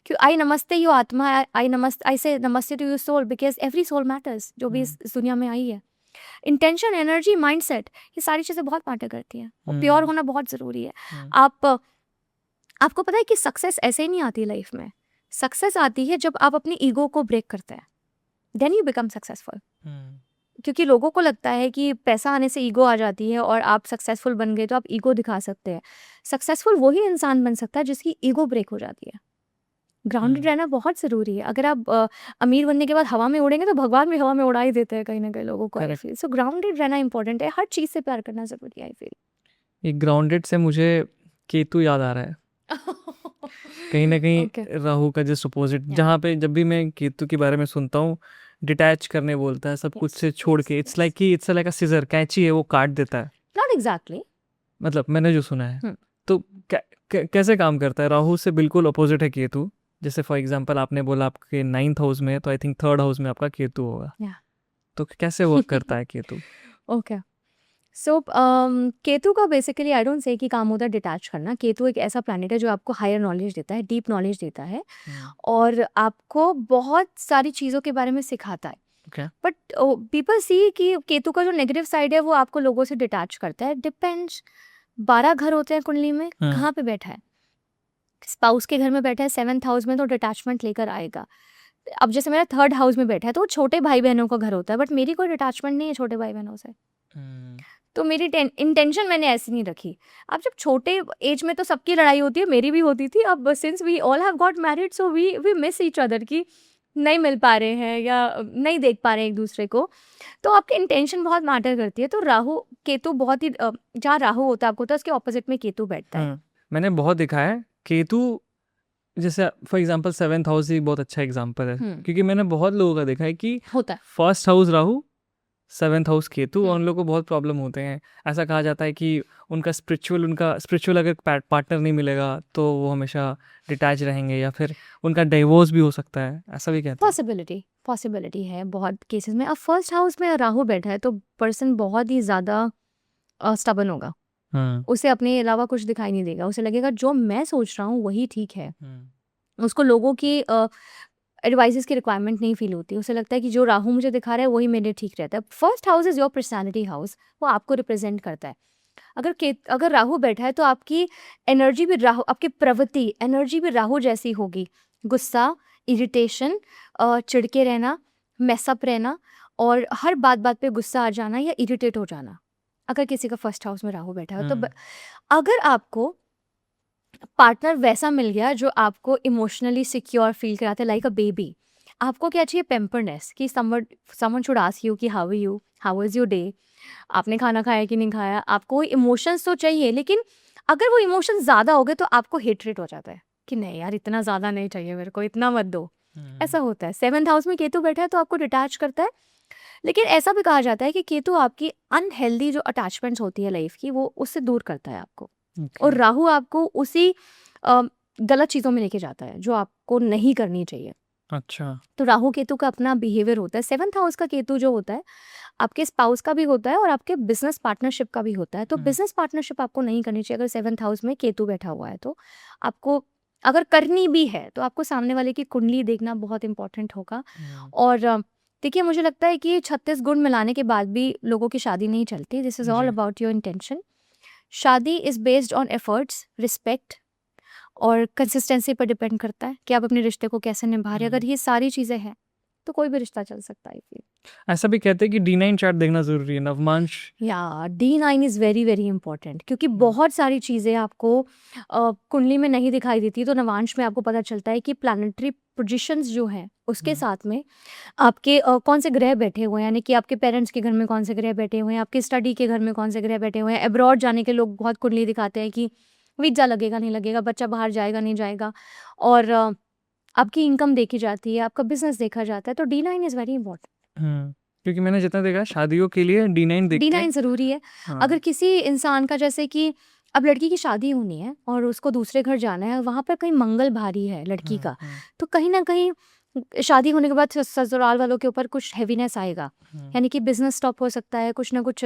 क्यों आई नमस्ते यू आत्मा, I say namaste to you soul, because every soul matters, जो भी इस दुनिया में आई है। इंटेंशन, एनर्जी, माइंडसेट, ये सारी चीज़ें बहुत मैटर करती हैं। और प्योर होना बहुत ज़रूरी है। आपको पता है कि सक्सेस ऐसे ही नहीं आती लाइफ में। सक्सेस आती है जब आप अपनी ईगो को ब्रेक करते हैं, देन यू बिकम सक्सेसफुल। क्योंकि लोगों को लगता है कि पैसा आने से ईगो आ जाती है, और आप सक्सेसफुल बन गए तो आप ईगो दिखा सकते हैं। सक्सेसफुल वही इंसान बन सकता है जिसकी ईगो ब्रेक हो जाती है। ग्राउंडेड रहना बहुत ज़रूरी है। अगर आप अमीर बनने के बाद हवा में उड़ेंगे, तो भगवान भी हवा में उड़ा ही देते हैं कहीं ना कहीं लोगों को। आई फील सो ग्राउंडेड रहना इंपॉर्टेंट है। हर चीज़ से प्यार करना ज़रूरी है, आई फील। ये ग्राउंडेड से मुझे केतु याद आ रहा है। कहीं ना कहीं राहु का जस्ट अपोजिट, जहाँ पे जब भी मैं केतु के बारे में सुनता हूँ, डिटैच करने बोलता है, सब कुछ से छोड़ के। इट्स लाइक अ सिजर, कैंची है, वो काट देता है। नॉट एग्जैक्टली, मतलब मैंने जो सुना है। तो कैसे काम करता है? राहु से बिल्कुल अपोजिट है केतु। जैसे फॉर एग्जांपल आपने बोला आपके 9th हाउस में है, तो आई थिंक 3rd हाउस में आपका केतु होगा। तो कैसे वर्क करता है केतु? ओके, सो केतु का बेसिकली आई डोंट से कि काम होता है डिटैच करना। केतु एक ऐसा प्लैनेट है जो आपको हायर नॉलेज देता है, डीप नॉलेज देता है और आपको बहुत सारी चीज़ों के बारे में सिखाता है। ओके बट पीपल सी कि केतु का जो नेगेटिव साइड है वो आपको लोगों से डिटैच करता है। डिपेंड्स, 12 घर होते हैं कुंडली में, कहाँ पे बैठा है। स्पाउस के घर में बैठा है 7th हाउस में तो डिटैचमेंट लेकर आएगा। अब जैसे मेरा 3rd हाउस में बैठा है तो वो छोटे भाई बहनों का घर होता है, बट मेरी कोई डिटैचमेंट नहीं है छोटे भाई बहनों से। तो मेरी इंटेंशन मैंने ऐसी नहीं रखी। अब जब छोटे एज में तो सबकी लड़ाई होती है, मेरी भी होती थी। अब since we all have got married so we miss each other की नहीं मिल पा रहे हैं या नहीं देख पा रहे हैं एक दूसरे को, तो आपकी इंटेंशन बहुत मैटर करती है। तो राहु केतु बहुत ही जहाँ राहु होता है आपको होता है उसके ऑपोजिट में केतु बैठता है। मैंने बहुत देखा है केतु, जैसे फॉर एग्जांपल 7th हाउस ही बहुत अच्छा एग्जांपल है, क्योंकि मैंने बहुत लोगों का देखा है कि होता है 1st house Rahu 7th house Ketu, और उन लोगों को बहुत प्रॉब्लम होते हैं। ऐसा कहा जाता है कि उनका स्पिरिचुअल अगर पार्टनर नहीं मिलेगा तो वो हमेशा डिटैच रहेंगे या फिर उनका डिवोर्स भी हो सकता है, ऐसा भी कहते हैं। पॉसिबिलिटी है बहुत केसेस में। अब 1st हाउस में राहु बैठा है तो पर्सन बहुत ही ज़्यादा स्टबन होगा। उसे अपने अलावा कुछ दिखाई नहीं देगा। उसे लगेगा जो मैं सोच रहा हूँ वही ठीक है। उसको लोगों की एडवाइसेस की रिक्वायरमेंट नहीं फील होती। उसे लगता है कि जो राहु मुझे दिखा रहा है वही मेरे ठीक रहता है। 1st house is your personality house, वो आपको रिप्रेजेंट करता है। अगर राहु बैठा है तो आपकी एनर्जी भी राहु, आपकी प्रवृत्ति एनर्जी भी राहु जैसी होगी। गुस्सा, इरिटेशन, चिढ़के रहना, मैसअप रहना और हर बात बात पे गुस्सा आ जाना या इरिटेट हो जाना, अगर किसी का 1st हाउस में राहु बैठा है। तो अगर आपको पार्टनर वैसा मिल गया जो आपको इमोशनली सिक्योर फील कराते लाइक अ बेबी, आपको क्या चाहिए? पेम्परनेस, कि समवन शुड आस्क यू कि how are you, how is your day, आपने खाना खाया कि नहीं खाया। आपको इमोशंस तो चाहिए, लेकिन अगर वो इमोशंस ज़्यादा हो गए तो आपको हेट्रेट हो जाता है कि नहीं यार इतना ज़्यादा नहीं चाहिए मेरे को, इतना मत दो। ऐसा होता है। 7th हाउस में केतु बैठा है तो आपको डिटैच करता है। लेकिन ऐसा भी कहा जाता है कि केतु आपकी अनहेल्दी जो अटैचमेंट्स होती है लाइफ की, वो उससे दूर करता है आपको। और राहु आपको उसी गलत चीज़ों में लेके जाता है जो आपको नहीं करनी चाहिए। अच्छा, तो राहु केतु का अपना बिहेवियर होता है। 7th हाउस का केतु जो होता है आपके स्पाउस का भी होता है और आपके बिजनेस पार्टनरशिप का भी होता है। तो बिजनेस पार्टनरशिप आपको नहीं करनी चाहिए अगर 7th हाउस में केतु बैठा हुआ है। तो आपको अगर करनी भी है तो आपको सामने वाले की कुंडली देखना बहुत इंपॉर्टेंट होगा। और देखिए मुझे लगता है कि 36 गुण मिलाने के बाद भी लोगों की शादी नहीं चलती। This is all ji. About your intention. शादी is based on efforts, respect और कंसिस्टेंसी पर डिपेंड करता है कि आप अपने रिश्ते को कैसे निभा रहे हैं। अगर ये सारी चीज़ें हैं तो कोई भी रिश्ता चल सकता है। ऐसा भी कहते हैं कि D9 चार्ट देखना जरूरी है, नवमांश। या D9 is very very important, क्योंकि बहुत सारी चीज़ें आपको कुंडली में नहीं दिखाई देती। तो नवांश में आपको पता चलता है कि प्लानिटरी पोजीशंस जो हैं उसके साथ में आपके कौन से ग्रह बैठे हुए हैं, यानी कि आपके पेरेंट्स के घर में कौन से ग्रह बैठे हुए हैं, आपके स्टडी के घर में कौन से ग्रह बैठे हुए हैं। अब्रॉड जाने के लोग बहुत कुंडली दिखाते हैं कि वीज़ा लगेगा नहीं लगेगा, बच्चा बाहर जाएगा नहीं जाएगा, और आपकी इनकम देखी जाती है, आपका बिजनेस देखा जाता है। तो D9 इज़ वेरी इंपॉर्टेंट। क्योंकि मैंने जितना देखा शादियों के लिए D9 देखते हैं। D9 ज़रूरी है। हाँ। अगर किसी इंसान का, जैसे कि अब लड़की की शादी होनी है और उसको दूसरे घर जाना है, वहाँ पर कहीं मंगल भारी है लड़की का, तो कहीं ना कहीं शादी होने के बाद ससुराल वालों के ऊपर कुछ हैवीनेस आएगा। यानी कि बिजनेस स्टॉप हो सकता है, कुछ ना कुछ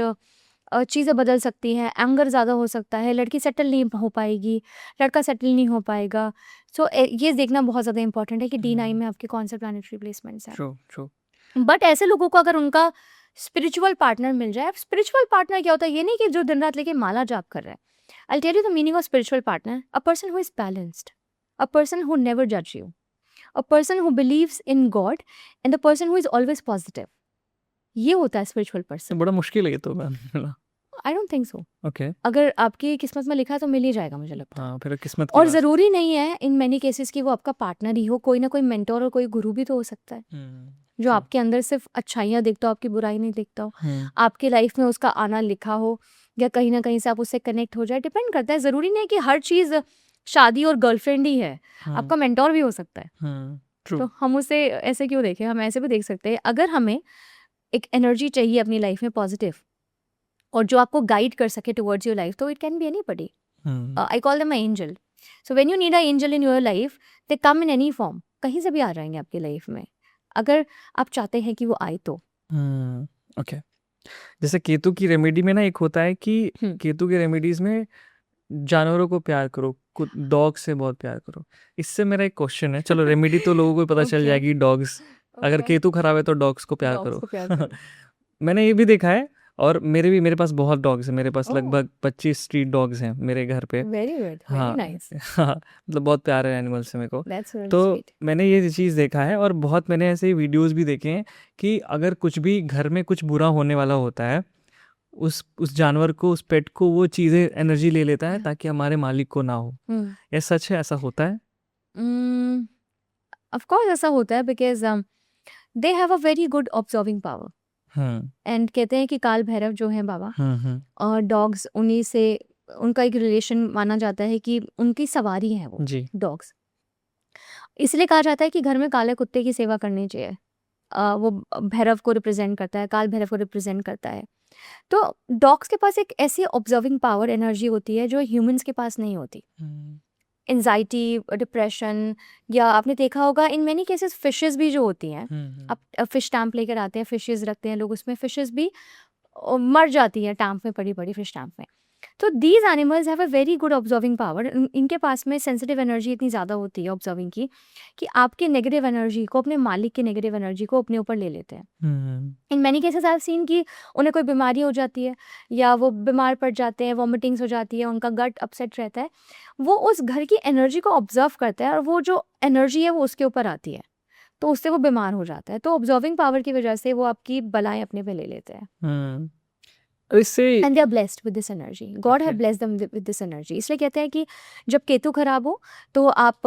चीज़ें बदल सकती हैं, एंगर ज़्यादा हो सकता है, लड़की सेटल नहीं हो पाएगी, लड़का सेटल नहीं हो पाएगा। सो ये देखना बहुत ज़्यादा इंपॉर्टेंट है कि D9 में आपके कौन से प्लानिटरी प्लेसमेंट्स हैं। ट्रू। बट ऐसे लोगों को अगर उनका स्पिरिचुअल पार्टनर मिल जाए, स्पिरिचुअल पार्टनर क्या होता है, ये नहीं कि जो दिन रात लेके माला जाप कर रहा है। I tell you the meaning of spiritual partner, a person who is balanced, a person who never जज you, a person who believes in God and the person who is always positive. ये होता है spiritual person. बड़ा मुश्किल है ये तो मिला। I don't think so. Okay. अगर आपकी किस्मत में लिखा है तो मिल ही जाएगा, मुझे लगता है। हाँ, फिर किस्मत की और बात। ज़रूरी नहीं है इन मैनी केसेस कि वो आपका पार्टनर ही हो, कोई ना कोई मेंटोर और कोई गुरु भी तो हो सकता है जो true। आपके अंदर सिर्फ अच्छाइयाँ देखता हो, आपकी बुराई नहीं देखता हो, आपके लाइफ में उसका आना लिखा हो, या कहीं ना कहीं से आप उससे कनेक्ट हो जाए। डिपेंड करता है, ज़रूरी नहीं कि हर चीज़ शादी और गर्लफ्रेंड ही है, आपका मेंटोर भी हो सकता है। तो हम उसे ऐसे क्यों देखें, हम ऐसे भी देख सकते हैं। अगर हमें एक एनर्जी चाहिए अपनी लाइफ में पॉजिटिव, और जो आपको गाइड कर सके टुवर्ड्स योर लाइफ, तो it can be anybody. I call them angel. So when you need a angel in your life, they come in any form, कहीं से भी आ जाएंगे आपकी लाइफ में, अगर आप चाहते हैं कि वो आए तो। ओके। जैसे केतु की रेमेडी में ना एक होता है कि हम्म। केतु की रेमेडीज में जानवरों को प्यार करो, डॉग से बहुत प्यार करो। इससे मेरा एक क्वेश्चन है, चलो रेमेडी तो लोगों को पता चल ओके जाएगी, डॉग्स, अगर ओके केतु खराब है तो डॉग्स को प्यार डॉग्स करो। को प्यार करो मैंने ये भी देखा है, और मेरे पास बहुत डॉग्स हैं, मेरे पास ओह लगभग 25 स्ट्रीट डॉग्स हैं मेरे घर पे। वेरी गुड वेरी हाँ, नाइस हाँ, मतलब बहुत प्यारे एनिमल्स हैं मेरे को। दैट्स वेरी तो स्वीट मैंने ये चीज़ देखा है, और बहुत मैंने ऐसे वीडियोस भी देखे हैं कि अगर कुछ भी घर में कुछ बुरा होने वाला होता है, उस जानवर को, उस पेट को वो चीज़ें एनर्जी ले लेता है ताकि हमारे मालिक को ना हो। ये सच है, ऐसा होता है? ऑफ कोर्स ऐसा होता है because they have a very good observing power hmm and कहते हैं कि काल भैरव जो है बाबा हम्म और डॉग्स उन्हीं से उनका एक रिलेशन माना जाता है कि उनकी सवारी है वो जी। डॉग्स इसलिए कहा जाता है कि घर में काले कुत्ते की सेवा करनी चाहिए वो भैरव को रिप्रेजेंट करता है काल भैरव को रिप्रेजेंट करता है तो डॉग्स के पास एक ऐसी ऑब्जर्विंग पावर एनर्जी होती है जो ह्यूमंस के पास नहीं होती हम्म एंजाइटी डिप्रेशन या आपने देखा होगा इन मैनी केसेस फिशेस भी जो होती हैं आप फिश टैंप लेकर आते हैं फिशेस रखते हैं लोग उसमें फिशेस भी मर जाती है टैंप में पड़ी पड़ी फिश टैंप में तो these animals have a very good observing power इनके पास में सेंसिटिव एनर्जी इतनी ज़्यादा होती है ऑब्जर्विंग की कि आपके नेगेटिव एनर्जी को अपने मालिक की नेगेटिव एनर्जी को अपने ऊपर ले लेते हैं in many cases I have seen कि उन्हें कोई बीमारी हो जाती है या वो बीमार पड़ जाते हैं वॉमिटिंग्स हो जाती है उनका गट अपसेट रहता है वो उस घर की एनर्जी को ऑब्जर्व करता है और वो जो एनर्जी है वो उसके ऊपर आती है तो उससे वो बीमार हो जाता है तो ऑब्जर्विंग पावर की वजह से वो आपकी बलाएं अपने पे ले लेते हैं इससे and they are blessed with this energy god have Okay. Blessed them with this energy इसलिए कहते हैं कि जब केतु खराब हो तो आप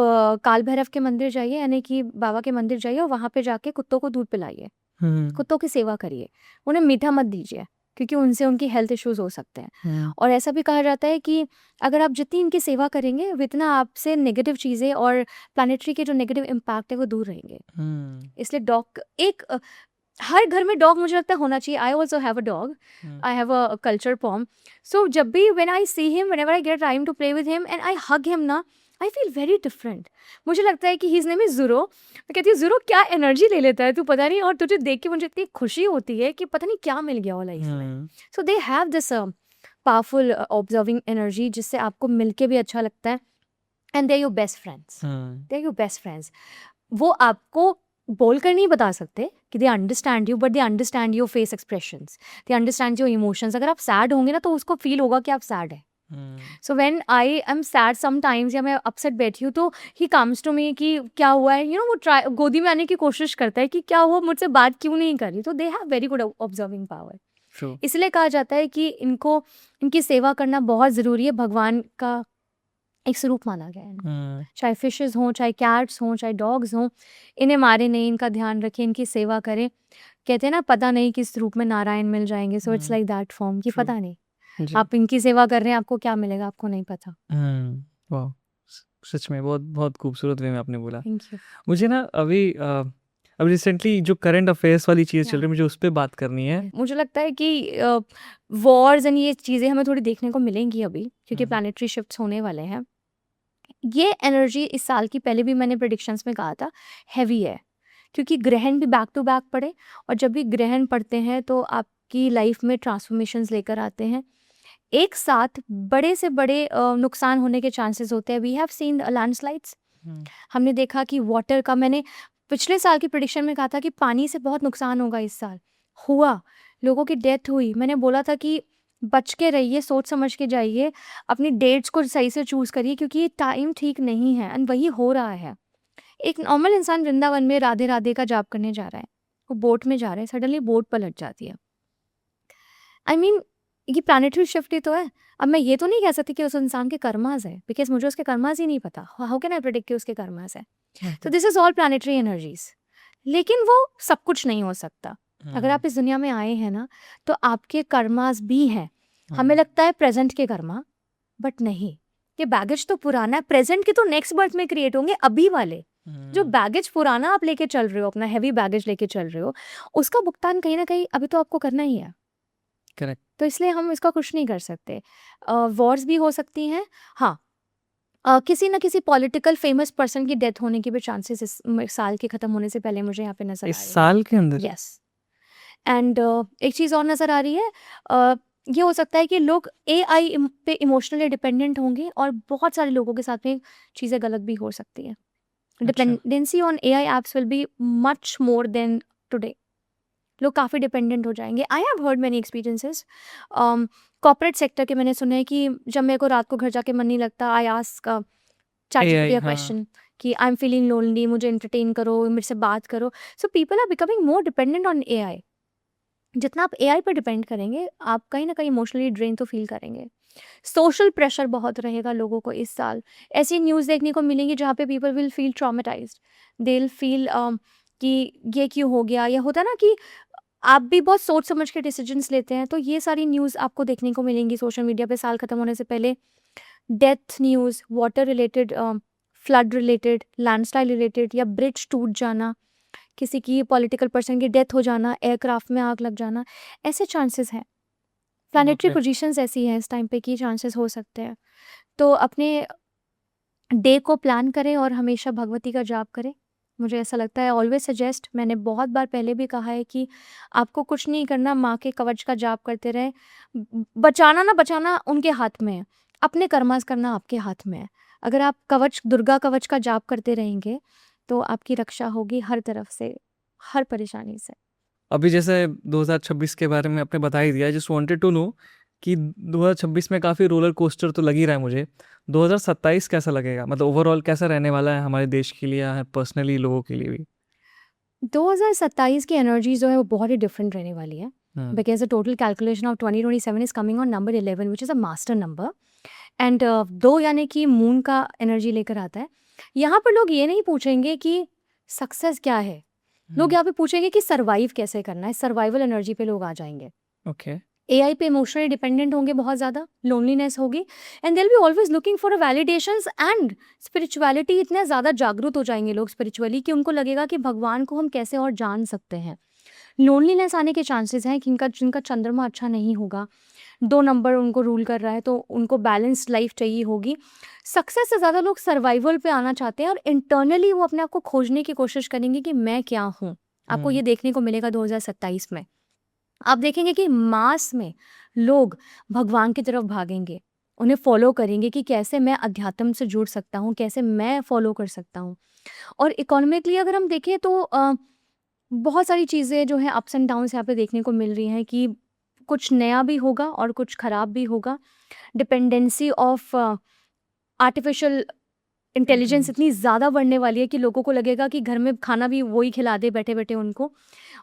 काल भैरव के मंदिर जाइए यानी कि बाबा के मंदिर जाइए और वहाँ पे जाके कुत्तों को दूध पिलाइए कुत्तों की सेवा करिए उन्हें मीठा मत दीजिए क्योंकि उनसे उनकी हेल्थ इश्यूज हो सकते हैं और ऐसा भी कहा जाता है कि अगर आप जितनी इनकी सेवा करेंगे उतना आपसे नेगेटिव चीज़ें और प्लानिटरी के जो नेगेटिव इम्पैक्ट है वो दूर रहेंगे इसलिए डॉग एक हर घर में डॉग मुझे लगता है होना चाहिए I also have a dog I have a culture pom so जब भी when I see him whenever I get time to play with him and I hug him ना आई फील वेरी डिफरेंट मुझे लगता है कि his name is ज़ुरो मैं कहती हूँ ज़ुरो क्या एनर्जी ले लेता है तू पता नहीं और तुझे देख के मुझे इतनी खुशी होती है कि पता नहीं क्या मिल गया हो लाइफ में so they have this powerful observing energy जिससे आपको मिलके भी अच्छा लगता है and they are your best friends they are your best friends वो आपको बोल कर नहीं बता सकते कि they understand you but they understand your face expressions they understand your emotions अगर आप सैड होंगे ना तो उसको फील होगा कि आप सैड है so when I am sad sometimes या मैं अपसेट बैठी हूँ तो ही कम्स टू मी कि क्या हुआ है यू नो वो ट्राई गोदी में आने की कोशिश करता है कि क्या हुआ मुझसे बात क्यों नहीं कर रही तो they have very good observing power इसलिए कहा जाता है कि इनकी सेवा करना बहुत ज़रूरी है भगवान का एक स्वरूप माना गया है चाहे फिशेस हों चाहे कैट्स हों चाहे डॉग्स हों इन्हें मारे नहीं इनका ध्यान रखें इनकी सेवा करें कहते हैं ना पता नहीं किस रूप में नारायण मिल जाएंगे so it's like that form कि पता नहीं आप इनकी सेवा कर रहे हैं आपको क्या मिलेगा आपको नहीं पता वाह, सच में बहुत बहुत खूबसूरत वे में आपने बोला। थैंक यू मुझे ना अब रिसेंटली जो करंट अफेयर्स वाली चीज़ चल रही है मुझे उस पर बात करनी है। मुझे लगता है कि वॉर्स एंड ये चीज़ें हमें थोड़ी देखने को मिलेंगी अभी क्योंकि प्लानिटरी शिफ्ट्स होने वाले हैं ये एनर्जी इस साल की पहले भी मैंने प्रेडिक्शंस में कहा था हैवी है क्योंकि ग्रहण भी बैक टू बैक पड़े और जब भी ग्रहण पड़ते हैं तो आपकी लाइफ में ट्रांसफॉर्मेशंस लेकर आते हैं एक साथ बड़े से बड़े नुकसान होने के चांसेस होते हैं वी हैव सीन लैंडस्लाइड्स हमने देखा कि वाटर का मैंने पिछले साल की प्रेडिक्शन में कहा था कि पानी से बहुत नुकसान होगा इस साल हुआ लोगों की डेथ हुई मैंने बोला था कि बच के रहिए सोच समझ के जाइए अपनी डेट्स को सही से चूज़ करिए क्योंकि ये टाइम ठीक नहीं है एंड वही हो रहा है एक नॉर्मल इंसान वृंदावन में राधे राधे का जाप करने जा रहा है वो बोट में जा रहा है सडनली बोट पलट जाती है आई मीन ये प्लानिटरी शिफ्ट ही तो है अब मैं ये तो नहीं कह सकती कि उस इंसान के कर्मास है बिकॉज मुझे उसके कर्मास ही नहीं पता हाउ कैन आई प्रेडिक्ट कि उसके कर्मास है तो this is all planetary energies लेकिन वो सब कुछ नहीं हो सकता अगर आप इस दुनिया में आए हैं ना तो आपके कर्मास भी हैं हमें लगता है प्रेजेंट के कर्मा बट नहीं ये बैगेज तो पुराना है प्रेजेंट के तो नेक्स्ट बर्थ में क्रिएट होंगे अभी वाले जो बैगेज पुराना आप लेके चल रहे हो अपना हैवी बैगेज लेके चल रहे हो उसका भुगतान कहीं ना कहीं अभी तो आपको करना ही है करेक्ट तो इसलिए हम इसका कुछ नहीं कर सकते वॉर्स भी हो सकती हैं हाँ किसी ना किसी पॉलिटिकल फेमस पर्सन की डेथ होने के भी चांसेस इस साल के खत्म होने से पहले मुझे यहाँ पे नजर इस साल के अंदर यस एंड एक चीज़ और नज़र आ रही है, ये हो सकता है कि लोग AI पे इमोशनली डिपेंडेंट होंगे और बहुत सारे लोगों के साथ में चीज़ें गलत भी हो सकती है. Dependency on AI apps will be much more than today. लोग काफ़ी डिपेंडेंट हो जाएंगे. I have heard many experiences. Corporate sector के मैंने सुना है कि जब मेरे को रात को घर जाके मन नहीं लगता, आई आस्क ChatGPT हाँ. क्वेश्चन कि आई एम फीलिंग लोनली, मुझे एंटरटेन करो, मेरे से बात करो. So people are becoming more dependent on AI. जितना आप AI पर डिपेंड करेंगे, आप कहीं ना कहीं इमोशनली ड्रेन तो फील करेंगे. सोशल प्रेशर बहुत रहेगा लोगों को इस साल. ऐसी न्यूज़ देखने को मिलेंगी जहाँ पे people will feel traumatised. They will feel कि ये क्यों हो गया. या होता है ना कि आप भी बहुत सोच समझ के डिसीजंस लेते हैं, तो ये सारी न्यूज़ आपको देखने को मिलेंगी सोशल मीडिया पे साल ख़त्म होने से पहले. Death news, water related, flood related, landslide related, या ब्रिज टूट जाना, किसी की पॉलिटिकल पर्सन की डेथ हो जाना, एयरक्राफ्ट में आग लग जाना, ऐसे चांसेस हैं. Planetary Okay. पोजीशंस ऐसी हैं इस टाइम पे कि चांसेस हो सकते हैं. तो अपने डे को प्लान करें और हमेशा भगवती का जाप करें. मुझे ऐसा लगता है, ऑलवेज सजेस्ट, मैंने बहुत बार पहले भी कहा है कि आपको कुछ नहीं करना, माँ के कवच का जाप करते रहें. बचाना ना बचाना उनके हाथ में है, अपने कर्मास करना आपके हाथ में है. अगर आप कवच, दुर्गा कवच का जाप करते रहेंगे तो आपकी रक्षा होगी हर तरफ से, हर परेशानी से. अभी जैसे 2026 के बारे में आपने बता ही दिया. जस्ट वांटेड टू नो कि 2026 में काफ़ी रोलर कोस्टर तो लग ही रहा है मुझे. 2027 कैसा लगेगा, मतलब ओवरऑल कैसा रहने वाला है हमारे देश के लिए या पर्सनली लोगों के लिए भी? 2027 की एनर्जी जो है वो बहुत ही डिफरेंट रहने वाली है. हम्म. Because the total calculation of 2027 is coming on number 11, which is a master number. And 2 यानी कि मून का एनर्जी लेकर आता है. यहाँ पर लोग ये नहीं पूछेंगे कि सक्सेस क्या है, लोग यहाँ पे पूछेंगे कि सर्वाइव कैसे करना है. सर्वाइवल एनर्जी पे लोग आ जाएंगे. ओके. AI पे इमोशनली डिपेंडेंट होंगे बहुत ज़्यादा, लोनलीनेस होगी, and they will be always looking for a validations. And spirituality, इतने ज़्यादा जागरूक हो जाएंगे लोग स्पिरिचुअली कि उनको लगेगा कि भगवान को हम कैसे और जान सकते हैं. लोनलीनेस आने के चांसेस हैं कि जिनका चंद्रमा अच्छा नहीं होगा, 2 नंबर उनको रूल कर रहा है, तो उनको बैलेंस्ड लाइफ चाहिए होगी. सक्सेस से ज़्यादा लोग सर्वाइवल पे आना चाहते हैं और इंटरनली वो अपने आप को खोजने की कोशिश करेंगे कि मैं क्या हूँ. आपको ये देखने को मिलेगा 2027 में. आप देखेंगे कि मास में लोग भगवान की तरफ भागेंगे, उन्हें फॉलो करेंगे कि कैसे मैं अध्यात्म से जुड़ सकता हूँ, कैसे मैं फॉलो कर सकता हूँ. और इकोनॉमिकली अगर हम देखें तो बहुत सारी चीज़ें जो हैं अप्स एंड डाउन्स यहाँ पे देखने को मिल रही हैं कि कुछ नया भी होगा और कुछ ख़राब भी होगा. डिपेंडेंसी ऑफ आर्टिफिशियल इंटेलिजेंस इतनी ज़्यादा बढ़ने वाली है कि लोगों को लगेगा कि घर में खाना भी वही खिला दे बैठे बैठे उनको.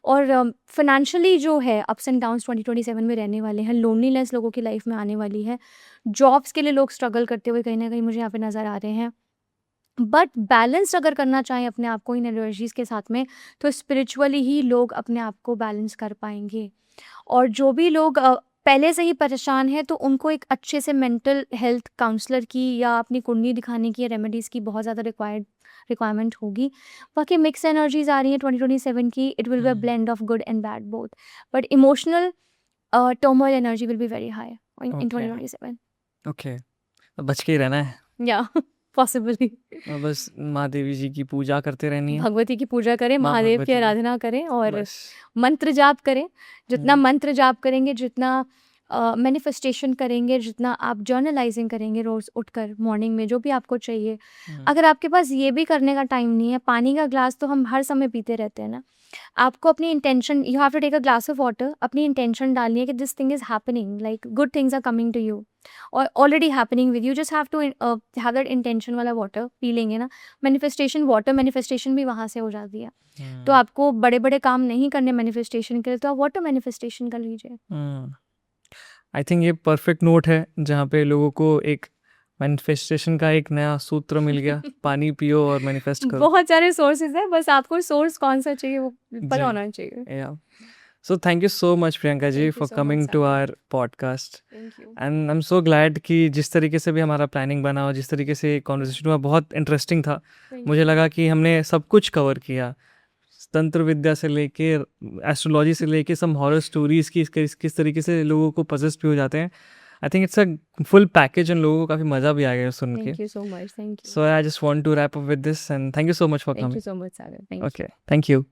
और फाइनेंशियली जो है अप्स एंड डाउन्स 2027 में रहने वाले हैं. लोनलीनेस लोगों की लाइफ में आने वाली है. जॉब्स के लिए लोग स्ट्रगल करते हुए कहीं ना कहीं मुझे यहाँ पे नज़र आ रहे हैं. बट बैलेंस अगर करना चाहें अपने आप को इन एनर्जीज़ के साथ में, तो स्पिरिचुअली ही लोग अपने आप को बैलेंस कर पाएंगे. और जो भी लोग पहले से ही परेशान हैं, तो उनको एक अच्छे से मेंटल हेल्थ काउंसलर की या अपनी कुंडली दिखाने की या रेमेडीज़ की बहुत ज़्यादा रिक्वायरमेंट होगी. बाकी मिक्स एनर्जीज आ रही हैं 2027 की. It will be a blend of good and bad both, but emotional turmoil energy will be very high in Okay. 2027. Okay. बच के ही रहना है या पॉसिबली और बस माँ देवी जी की पूजा करते रहनी है. भगवती की पूजा करें, माँ महादेव भगवती की की. आराधना करें और बस. मंत्र जाप करें. जितना हम्म. मंत्र जाप करेंगे, जितना मैनिफेस्टेशन करेंगे, जितना आप जर्नलाइजिंग करेंगे रोज़ उठकर मॉर्निंग में जो भी आपको चाहिए. हम्म. अगर आपके पास ये भी करने का टाइम नहीं है, पानी का ग्लास तो हम हर समय पीते रहते हैं ना. आपको अपनी intention, you have to take a glass of water, अपनी इंटेंशन डालनी है कि this thing is happening, like good things are coming to you और already happening with you. Just have to have that intention वाला water पी लेंगे ना. Manifestation, water manifestation भी वहाँ से हो जाती है. तो आपको बड़े बड़े काम नहीं करने मैनिफेस्टेशन के लिए, तो आप वाटर मैनिफेस्टेशन कर लीजिए. आई थिंक ये परफेक्ट नोट है जहाँ पे लोगों को एक मैनिफेस्टेशन का एक नया सूत्र मिल गया. पानी पियो और मैनिफेस्ट करो. बहुत सारे सोर्सेज हैं, बस आपको सोर्स कौन सा चाहिए वो पता जी. होना चाहिए. Yeah. So thank you so much Priyanka ji Thank you for so coming much, to Sagar. our podcast. Thank you. And I'm so glad कि जिस तरीके से भी हमारा प्लानिंग बना और जिस तरीके से कॉन्वर्सेशन हुआ बहुत इंटरेस्टिंग था. मुझे लगा कि हमने सब कुछ कवर किया, तंत्र विद्या से लेके एस्ट्रोलॉजी से लेके सम हॉरर स्टोरीज की किस तरीके से लोगों को पजेस्ट भी हो जाते हैं. I think it's a full package and लोगों को काफ़ी मज़ा भी आ गया सुन के. Thank you so much. Thank you. So I just want to wrap up with this and thank you so much for thank coming. You so much, Sagar. Thank you. Okay, thank you.